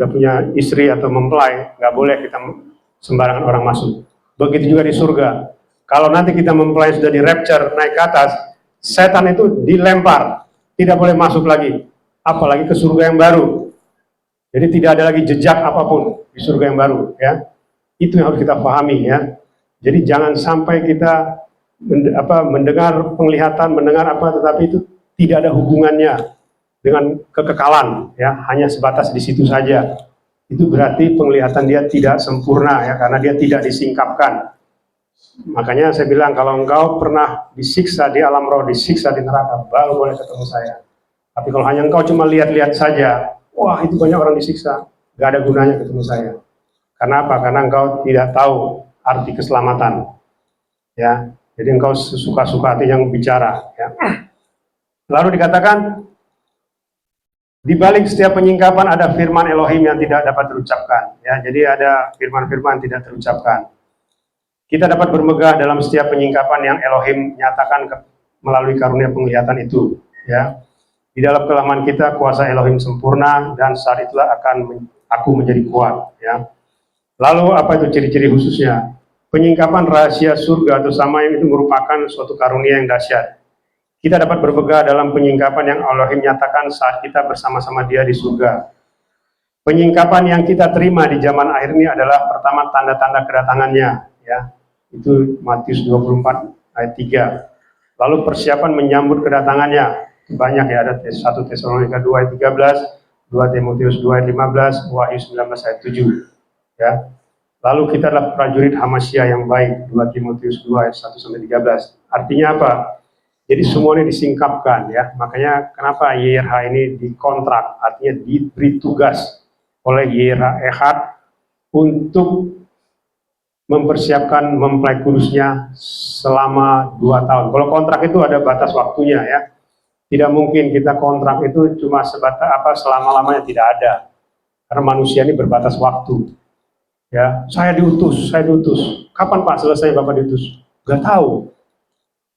punya istri atau mempelai, nggak boleh kita sembarangan orang masuk. Begitu juga di surga. Kalau nanti kita mempelai sudah di rapture naik ke atas, setan itu dilempar, tidak boleh masuk lagi, apalagi ke surga yang baru. Jadi tidak ada lagi jejak apapun di surga yang baru ya. Itu yang harus kita pahami ya. Jadi jangan sampai kita mendengar penglihatan, mendengar apa, tetapi itu tidak ada hubungannya dengan kekekalan ya, hanya sebatas di situ saja. Itu berarti penglihatan dia tidak sempurna ya, karena dia tidak disingkapkan. Makanya saya bilang, kalau engkau pernah disiksa di alam roh, disiksa di neraka, baru boleh ketemu saya. Tapi kalau hanya engkau cuma lihat-lihat saja, wah itu banyak orang disiksa, gak ada gunanya ketemu saya. Karena apa? Karena engkau tidak tahu arti keselamatan ya. Jadi engkau suka-suka hati yang bicara ya. Lalu dikatakan, di balik setiap penyingkapan ada firman Elohim yang tidak dapat terucapkan. Ya, jadi ada firman-firman tidak terucapkan. Kita dapat bermegah dalam setiap penyingkapan yang Elohim nyatakan melalui karunia penglihatan itu. Ya, di dalam kelemahan kita kuasa Elohim sempurna dan saat itulah aku menjadi kuat. Ya. Lalu apa itu ciri-ciri khususnya? Penyingkapan rahasia surga atau Samayim itu merupakan suatu karunia yang dahsyat. Kita dapat bermegah dalam penyingkapan yang Elohim nyatakan saat kita bersama-sama Dia di surga. Penyingkapan yang kita terima di zaman akhir ini adalah pertama tanda-tanda kedatangannya, ya. Itu Matius 24 ayat 3. Lalu persiapan menyambut kedatangannya. Banyak ya, ada 1 Tesalonika 2 ayat 13, 2 Timotius 2 ayat 15, Wahyu 19 ayat 7. Ya. Lalu kita adalah prajurit Hamasya yang baik, 2 Timotius 2 ayat 1 sampai 13. Artinya apa? Jadi semuanya disingkapkan ya, makanya kenapa YRH ini dikontrak, artinya diberi tugas oleh YRH Ehad untuk mempersiapkan mempelai kudusnya selama 2 tahun. Kalau kontrak itu ada batas waktunya ya, tidak mungkin kita kontrak itu cuma sebatas selama-lamanya, tidak ada, karena manusia ini berbatas waktu. Ya, saya diutus. Kapan Pak selesai Bapak diutus? Gak tahu.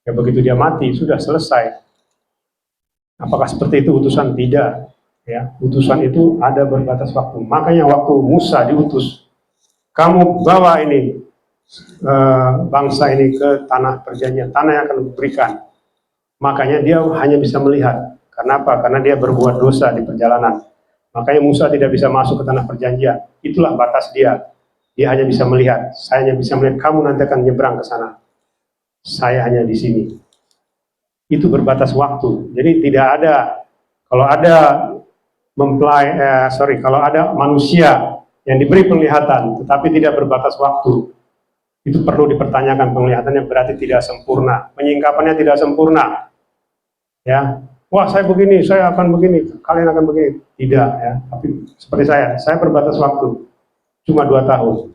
Ya begitu dia mati sudah selesai. Apakah seperti itu utusan? Tidak. Ya, utusan itu ada berbatas waktu. Makanya waktu Musa diutus, kamu bawa ini bangsa ini ke tanah perjanjian, tanah yang akan diberikan. Makanya dia hanya bisa melihat. Karena apa? Karena dia berbuat dosa di perjalanan. Makanya Musa tidak bisa masuk ke tanah perjanjian. Itulah batas dia. Dia hanya bisa melihat. Saya hanya bisa melihat kamu nanti akan nyebrang ke sana. Saya hanya di sini. Itu berbatas waktu. Jadi tidak ada, kalau ada kalau ada manusia yang diberi penglihatan tetapi tidak berbatas waktu, itu perlu dipertanyakan. Penglihatannya berarti tidak sempurna, penyingkapannya tidak sempurna. Ya, wah saya begini, saya akan begini, kalian akan begini. Tidak ya, tapi seperti saya berbatas waktu cuma 2 tahun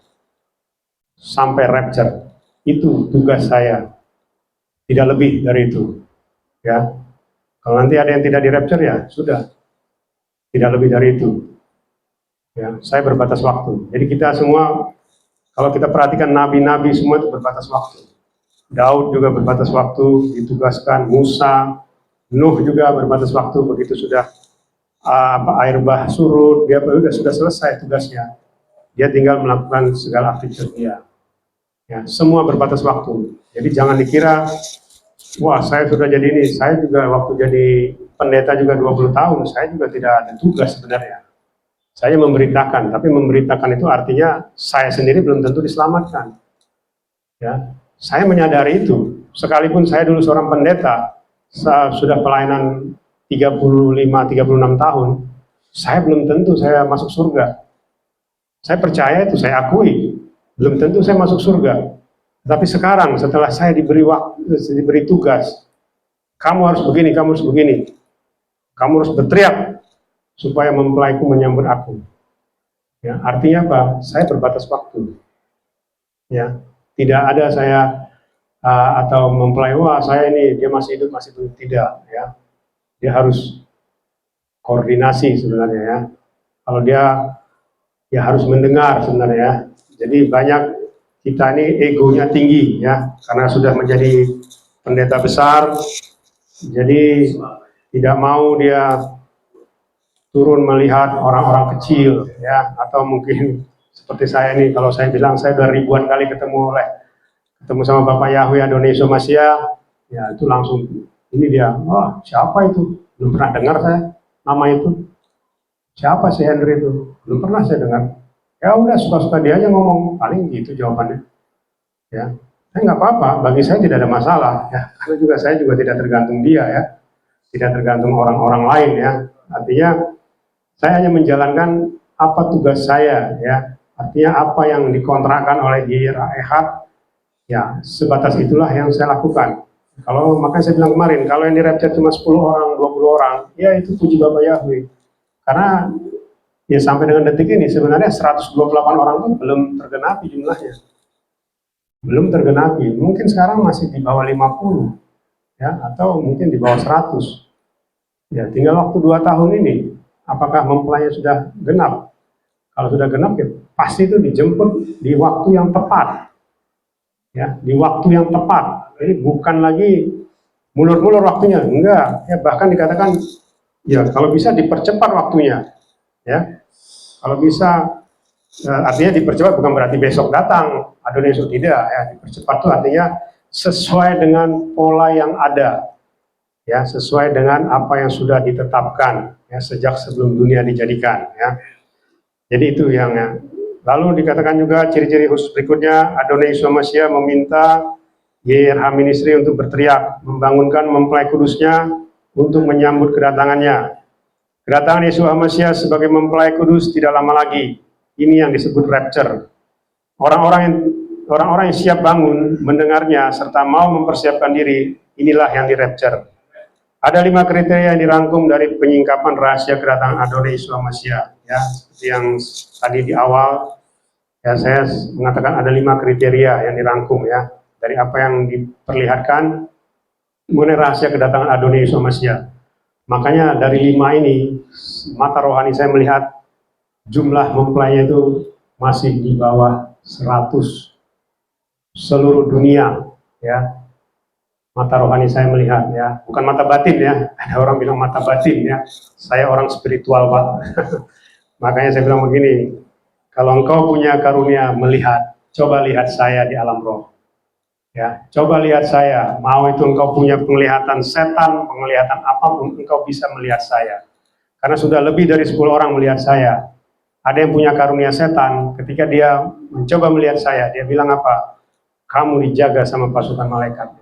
sampai rapture. Itu tugas saya, tidak lebih dari itu. Ya, kalau nanti ada yang tidak di rapture ya sudah, tidak lebih dari itu. Ya, saya berbatas waktu. Jadi kita semua, kalau kita perhatikan nabi-nabi semua itu berbatas waktu. Daud juga berbatas waktu, ditugaskan. Musa, Nuh juga berbatas waktu. Begitu sudah air bah surut, dia sudah selesai tugasnya. Dia tinggal melakukan segala aktivitas dia. Ya, semua berbatas waktu. Jadi jangan dikira, wah saya sudah jadi ini, saya juga waktu jadi pendeta juga 20 tahun, saya juga tidak ada tugas sebenarnya. Saya memberitakan, tapi memberitakan itu artinya saya sendiri belum tentu diselamatkan. Ya, saya menyadari itu. Sekalipun saya dulu seorang pendeta, sudah pelayanan 35-36 tahun, saya belum tentu saya masuk surga. Saya percaya itu, saya akui, belum tentu saya masuk surga. Tapi sekarang setelah saya diberi waktu, diberi tugas, kamu harus begini, kamu harus begini, kamu harus berteriak supaya mempelaiku menyambut aku. Ya, artinya apa? Saya berbatas waktu. Ya, tidak ada saya atau mempelai, wah saya ini dia masih hidup, masih hidup, tidak. Ya, dia harus koordinasi sebenarnya ya. Kalau dia ya harus mendengar sebenarnya ya. Jadi banyak kita ini egonya tinggi ya, karena sudah menjadi pendeta besar, jadi tidak mau dia turun melihat orang-orang kecil ya, atau mungkin seperti saya ini, kalau saya bilang saya sudah ribuan kali ketemu sama Bapak Yahweh Adonai Somasia, ya itu langsung ini dia, wah siapa itu? Belum pernah dengar saya nama itu. Siapa si Henry itu? Belum pernah saya dengar. Ya udah suka-suka dia aja ngomong, paling gitu jawabannya. Ya, nggak apa-apa, bagi saya tidak ada masalah ya, karena juga saya juga tidak tergantung dia ya, tidak tergantung orang-orang lain ya. Artinya saya hanya menjalankan apa tugas saya ya, artinya apa yang dikontrakkan oleh YRA ya, sebatas itulah yang saya lakukan. Kalau makanya saya bilang kemarin, kalau yang di rapture cuma 10 orang, 20 orang, ya itu puji Bapak Yahweh. Karena ya sampai dengan detik ini sebenarnya 128 orang itu belum tergenapi jumlahnya. Belum tergenapi, mungkin sekarang masih di bawah 50 ya, atau mungkin di bawah 100. Ya, tinggal waktu 2 tahun ini apakah mempelainya sudah genap. Kalau sudah genap ya pasti itu dijemput di waktu yang tepat. Ya, di waktu yang tepat. Jadi bukan lagi mulur-mulur waktunya, enggak. Ya bahkan dikatakan ya kalau bisa dipercepat waktunya. Ya. Kalau bisa artinya dipercepat bukan berarti besok datang, Adonai Yesus, tidak ya. Dipercepat itu artinya sesuai dengan pola yang ada. Ya, sesuai dengan apa yang sudah ditetapkan ya sejak sebelum dunia dijadikan ya. Jadi itu yang ya. Lalu dikatakan juga ciri-ciri khusus berikutnya, Adonai Yesus Masya meminta YRH Ministry untuk berteriak, membangunkan mempelai kudusnya untuk menyambut kedatangannya. Kedatangan Yesus Masya sebagai mempelai kudus tidak lama lagi. Ini yang disebut rapture. Orang-orang yang siap bangun mendengarnya serta mau mempersiapkan diri, inilah yang di rapture. Ada 5 kriteria yang dirangkum dari penyingkapan rahasia kedatangan Adonai Yesus Masya. Ya, seperti yang tadi di awal ya saya mengatakan ada 5 kriteria yang dirangkum ya dari apa yang diperlihatkan mengenai rahasia kedatangan Adonai Yesus Masya. Makanya dari 5 ini mata rohani saya melihat jumlah mempelainya itu masih di bawah 100 seluruh dunia ya. Mata rohani saya melihat ya, bukan mata batin ya. Ada orang bilang mata batin ya. Saya orang spiritual Pak. Makanya saya bilang begini, kalau engkau punya karunia melihat, coba lihat saya di alam roh. Ya, coba lihat saya. Mau itu engkau punya penglihatan setan, penglihatan apapun, engkau bisa melihat saya. Karena sudah lebih dari 10 orang melihat saya. Ada yang punya karunia setan, ketika dia mencoba melihat saya, dia bilang apa? Kamu dijaga sama pasukan malaikat.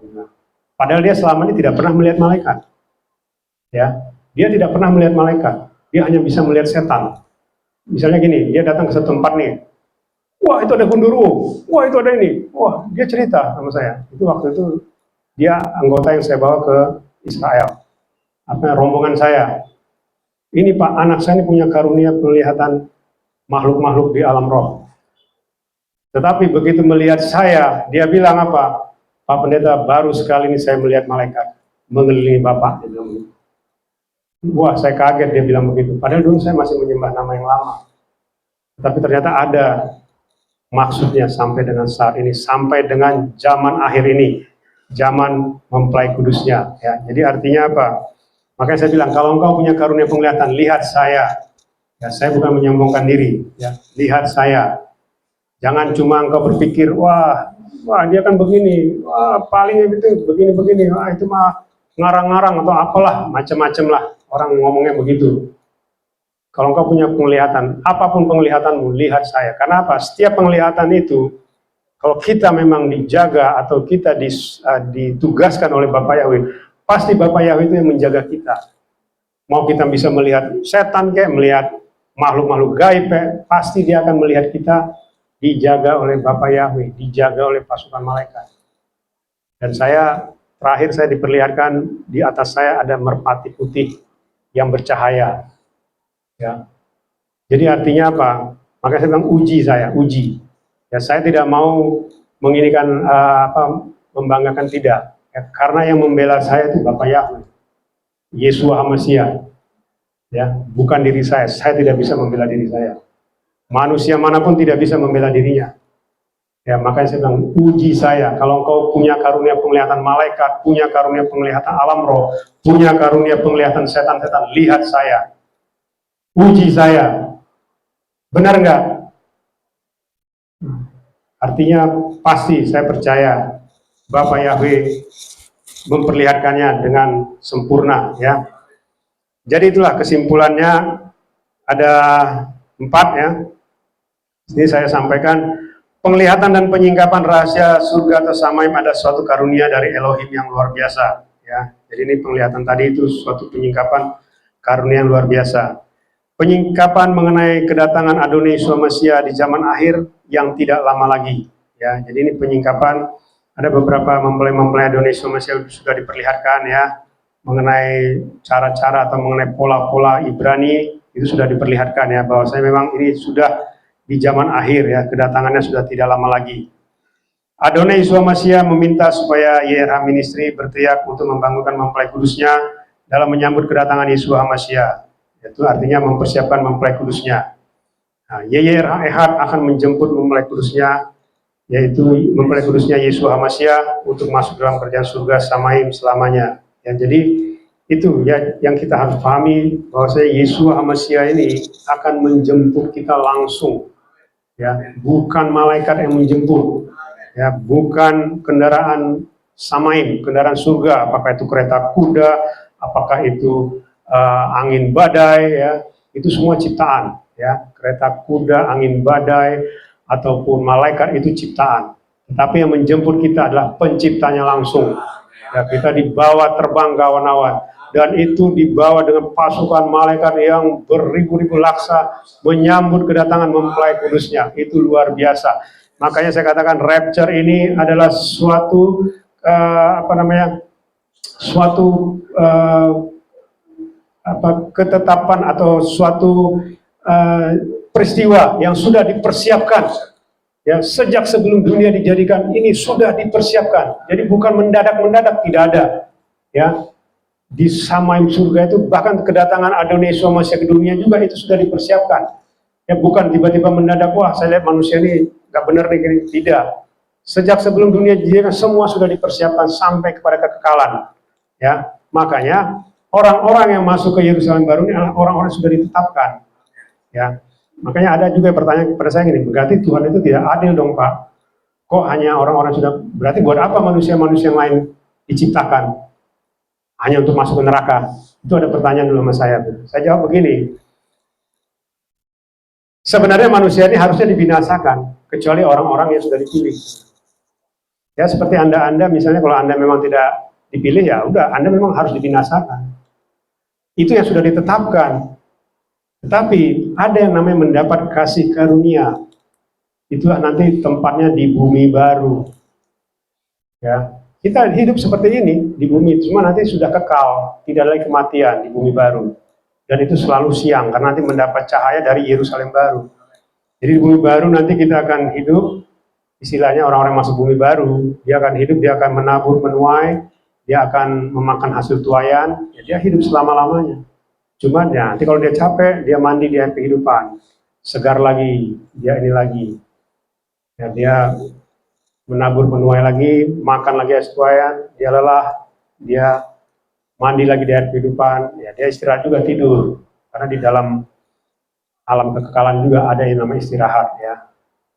Padahal dia selama ini tidak pernah melihat malaikat. Ya, dia tidak pernah melihat malaikat. Dia hanya bisa melihat setan. Misalnya gini, dia datang ke satu tempat nih. Wah, itu ada gundurwo. Wah, itu ada ini. Wah, dia cerita sama saya. Itu waktu itu dia anggota yang saya bawa ke Israel. Rombongan saya. Ini Pak, anak saya ini punya karunia penglihatan makhluk-makhluk di alam roh. Tetapi begitu melihat saya, dia bilang apa? Pak Pendeta, baru sekali ini saya melihat malaikat mengelilingi Bapak. Dia bilang begitu. Wah, saya kaget dia bilang begitu. Padahal dulu saya masih menyembah nama yang lama. Tetapi ternyata ada maksudnya sampai dengan saat ini, sampai dengan zaman akhir ini, zaman mempelai kudusnya. Ya, jadi artinya apa? Makanya saya bilang, kalau engkau punya karunia penglihatan, lihat saya. Ya, saya bukan menyombongkan diri. Ya, lihat saya. Jangan cuma engkau berpikir, wah dia kan begini, wah paling itu begini-begini, wah itu mah ngarang-ngarang atau apalah, macam-macam lah. Orang ngomongnya begitu. Kalau engkau punya penglihatan, apapun penglihatanmu, lihat saya. Karena apa? Setiap penglihatan itu, kalau kita memang dijaga atau kita ditugaskan oleh Bapak Yahweh, pasti Bapak Yahweh itu yang menjaga kita. Mau kita bisa melihat setan kayak, melihat makhluk-makhluk gaib kayak, pasti dia akan melihat kita dijaga oleh Bapak Yahweh, dijaga oleh pasukan malaikat. Dan terakhir saya diperlihatkan di atas saya ada merpati putih yang bercahaya. Ya. Jadi artinya apa? Makanya saya bilang uji. Ya, saya tidak mau menginikan membanggakan tidak. Ya, karena yang membela saya itu Bapak Yahweh, Yeshua HaMashiach. Ya, bukan diri saya tidak bisa membela diri saya. Manusia manapun tidak bisa membela dirinya. Ya, makanya saya bilang, uji saya. Kalau engkau punya karunia penglihatan malaikat, punya karunia penglihatan alam roh, punya karunia penglihatan setan-setan, lihat saya. Uji saya. Benar enggak? Artinya pasti saya percaya Bapak Yahweh memperlihatkannya dengan sempurna, ya. Jadi itulah kesimpulannya, ada 4 ya. Ini saya sampaikan, penglihatan dan penyingkapan rahasia surga atau samaim ada suatu karunia dari Elohim yang luar biasa, ya. Jadi ini penglihatan tadi itu suatu penyingkapan karunia yang luar biasa. Penyingkapan mengenai kedatangan Adonai Yeshua Mashiach di zaman akhir yang tidak lama lagi, ya. Jadi ini penyingkapan, ada beberapa mempelai-mempelai Adonai Yeshua Mashiach sudah diperlihatkan, ya, mengenai cara-cara atau mengenai pola-pola Ibrani itu sudah diperlihatkan, ya, bahwa saya memang ini sudah di zaman akhir, ya, kedatangannya sudah tidak lama lagi. Adonai Yeshua Mashiach meminta supaya YRH Ministry berteriak untuk membangunkan mempelai kudusnya dalam menyambut kedatangan Yeshua Mashiach. Itu artinya mempersiapkan mempelai kudusnya. Nah, YRH Ehad akan menjemput mempelai kudusnya, yaitu mempelai kudusnya Yeshua Mashiach untuk masuk dalam kerajaan surga samaim selamanya. Ya, jadi itu ya yang kita harus pahami, bahwa Yeshua Mashiach ini akan menjemput kita langsung, ya, bukan malaikat yang menjemput, ya, bukan kendaraan samaim, kendaraan surga, apakah itu kereta kuda, apakah itu angin badai, ya, itu semua ciptaan, ya, kereta kuda, angin badai ataupun malaikat itu ciptaan. Tetapi yang menjemput kita adalah penciptanya langsung. Ya, kita dibawa terbang ke awan-awan, dan itu dibawa dengan pasukan malaikat yang beribu-ribu laksa menyambut kedatangan mempelai kudusnya. Itu luar biasa. Makanya saya katakan rapture ini adalah suatu ketetapan atau suatu peristiwa yang sudah dipersiapkan, ya, sejak sebelum dunia dijadikan, ini sudah dipersiapkan. Jadi bukan mendadak-mendadak, tidak ada, ya. Di samaim surga itu bahkan kedatangan Adonai Yeshua Mashiach ke dunia juga itu sudah dipersiapkan. Ya, bukan tiba-tiba mendadak, wah saya lihat manusia ini nggak benar nih, tidak. Sejak sebelum dunia dijadikan semua sudah dipersiapkan sampai kepada kekekalan, ya. Makanya orang-orang yang masuk ke Yerusalem baru ini adalah orang-orang yang sudah ditetapkan, ya. Makanya ada juga pertanyaan kepada saya gini, berarti Tuhan itu tidak adil dong Pak? Kok hanya orang-orang sudah, berarti buat apa manusia-manusia yang lain diciptakan? hanya untuk masuk ke neraka? Itu ada pertanyaan dulu sama saya. Saya jawab begini, sebenarnya manusia ini harusnya dibinasakan, kecuali orang-orang yang sudah dipilih. Ya seperti Anda misalnya, kalau Anda memang tidak dipilih, ya udah, Anda memang harus dibinasakan. Itu yang sudah ditetapkan. Tetapi ada yang namanya mendapat kasih karunia. Itulah nanti tempatnya di bumi baru. Ya, kita hidup seperti ini di bumi, cuma nanti sudah kekal, tidak lagi kematian di bumi baru. Dan itu selalu siang, karena nanti mendapat cahaya dari Yerusalem baru. Jadi di bumi baru nanti kita akan hidup, istilahnya orang-orang masuk bumi baru, dia akan hidup, dia akan menabur, menuai, dia akan memakan hasil tuaian, ya dia hidup selama-lamanya. Cuman ya, nanti kalau dia capek, dia mandi di air kehidupan, segar lagi, dia ini lagi. Ya, dia menabur, menuai lagi, makan lagi hasil tuaian, dia lelah, dia mandi lagi di air kehidupan, ya dia istirahat juga, tidur. Karena di dalam alam kekekalan juga ada yang namanya istirahat, ya.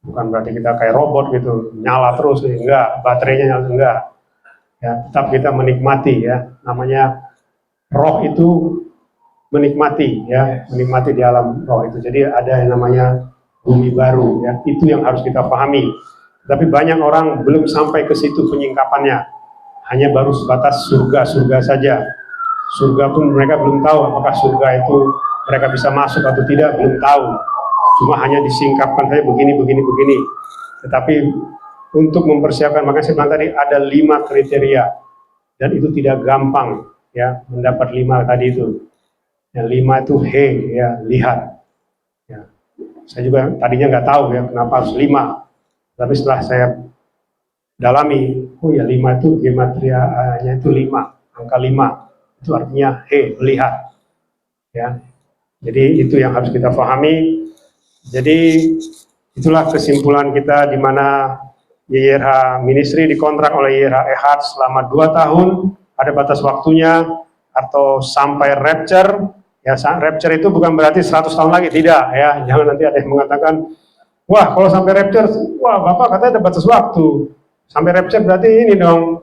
Bukan berarti kita kayak robot gitu, nyala terus, enggak, baterainya nyala, enggak. Ya, tetap kita menikmati, ya. Namanya roh itu menikmati, ya, menikmati di alam roh itu. Jadi ada yang namanya bumi baru, ya. Itu yang harus kita pahami. Tapi banyak orang belum sampai ke situ penyingkapannya. Hanya baru sebatas surga-surga saja. Surga pun mereka belum tahu apakah surga itu mereka bisa masuk atau tidak, belum tahu. Cuma hanya disingkapkan saja begini. Tetapi untuk mempersiapkan, makanya saya bilang tadi ada 5 kriteria. Dan itu tidak gampang, ya, mendapat 5 tadi itu. Yang 5 itu ya, lihat. Ya. Saya juga tadinya nggak tahu ya kenapa harus 5. Tapi setelah saya dalami, oh ya 5 itu gematrianya itu 5, angka 5. Itu artinya melihat. Ya. Jadi itu yang harus kita pahami. Jadi itulah kesimpulan kita, di mana YRH Ministry dikontrak oleh YRH Ehad selama 2 tahun, ada batas waktunya, atau sampai rapture. Ya, rapture itu bukan berarti 100 tahun lagi, tidak ya. Jangan nanti ada yang mengatakan, wah kalau sampai rapture, wah Bapak katanya ada batas waktu. Sampai rapture berarti ini dong,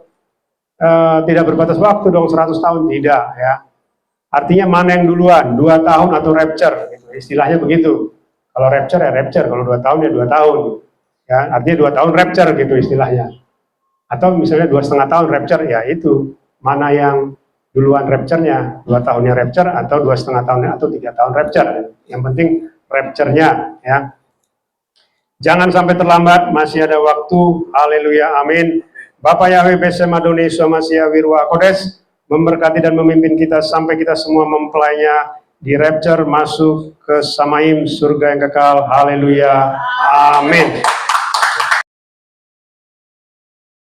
tidak berbatas waktu dong, 100 tahun, tidak ya. Artinya mana yang duluan, 2 tahun atau rapture, gitu. Istilahnya begitu. Kalau rapture ya rapture, kalau 2 tahun ya 2 tahun. Ya, artinya 2 tahun rapture gitu istilahnya. Atau misalnya 2,5 tahun rapture, ya itu. Mana yang duluan rapture-nya, 2 tahunnya rapture atau 2,5 tahunnya atau 3 tahun rapture. Yang penting rapture-nya ya. Jangan sampai terlambat, masih ada waktu. Haleluya, amin. Bapak Yahweh Besem Adonai Somasia Wirwa Kodes memberkati dan memimpin kita sampai kita semua mempelainya di rapture, masuk ke Samaim, surga yang kekal. Haleluya, amin.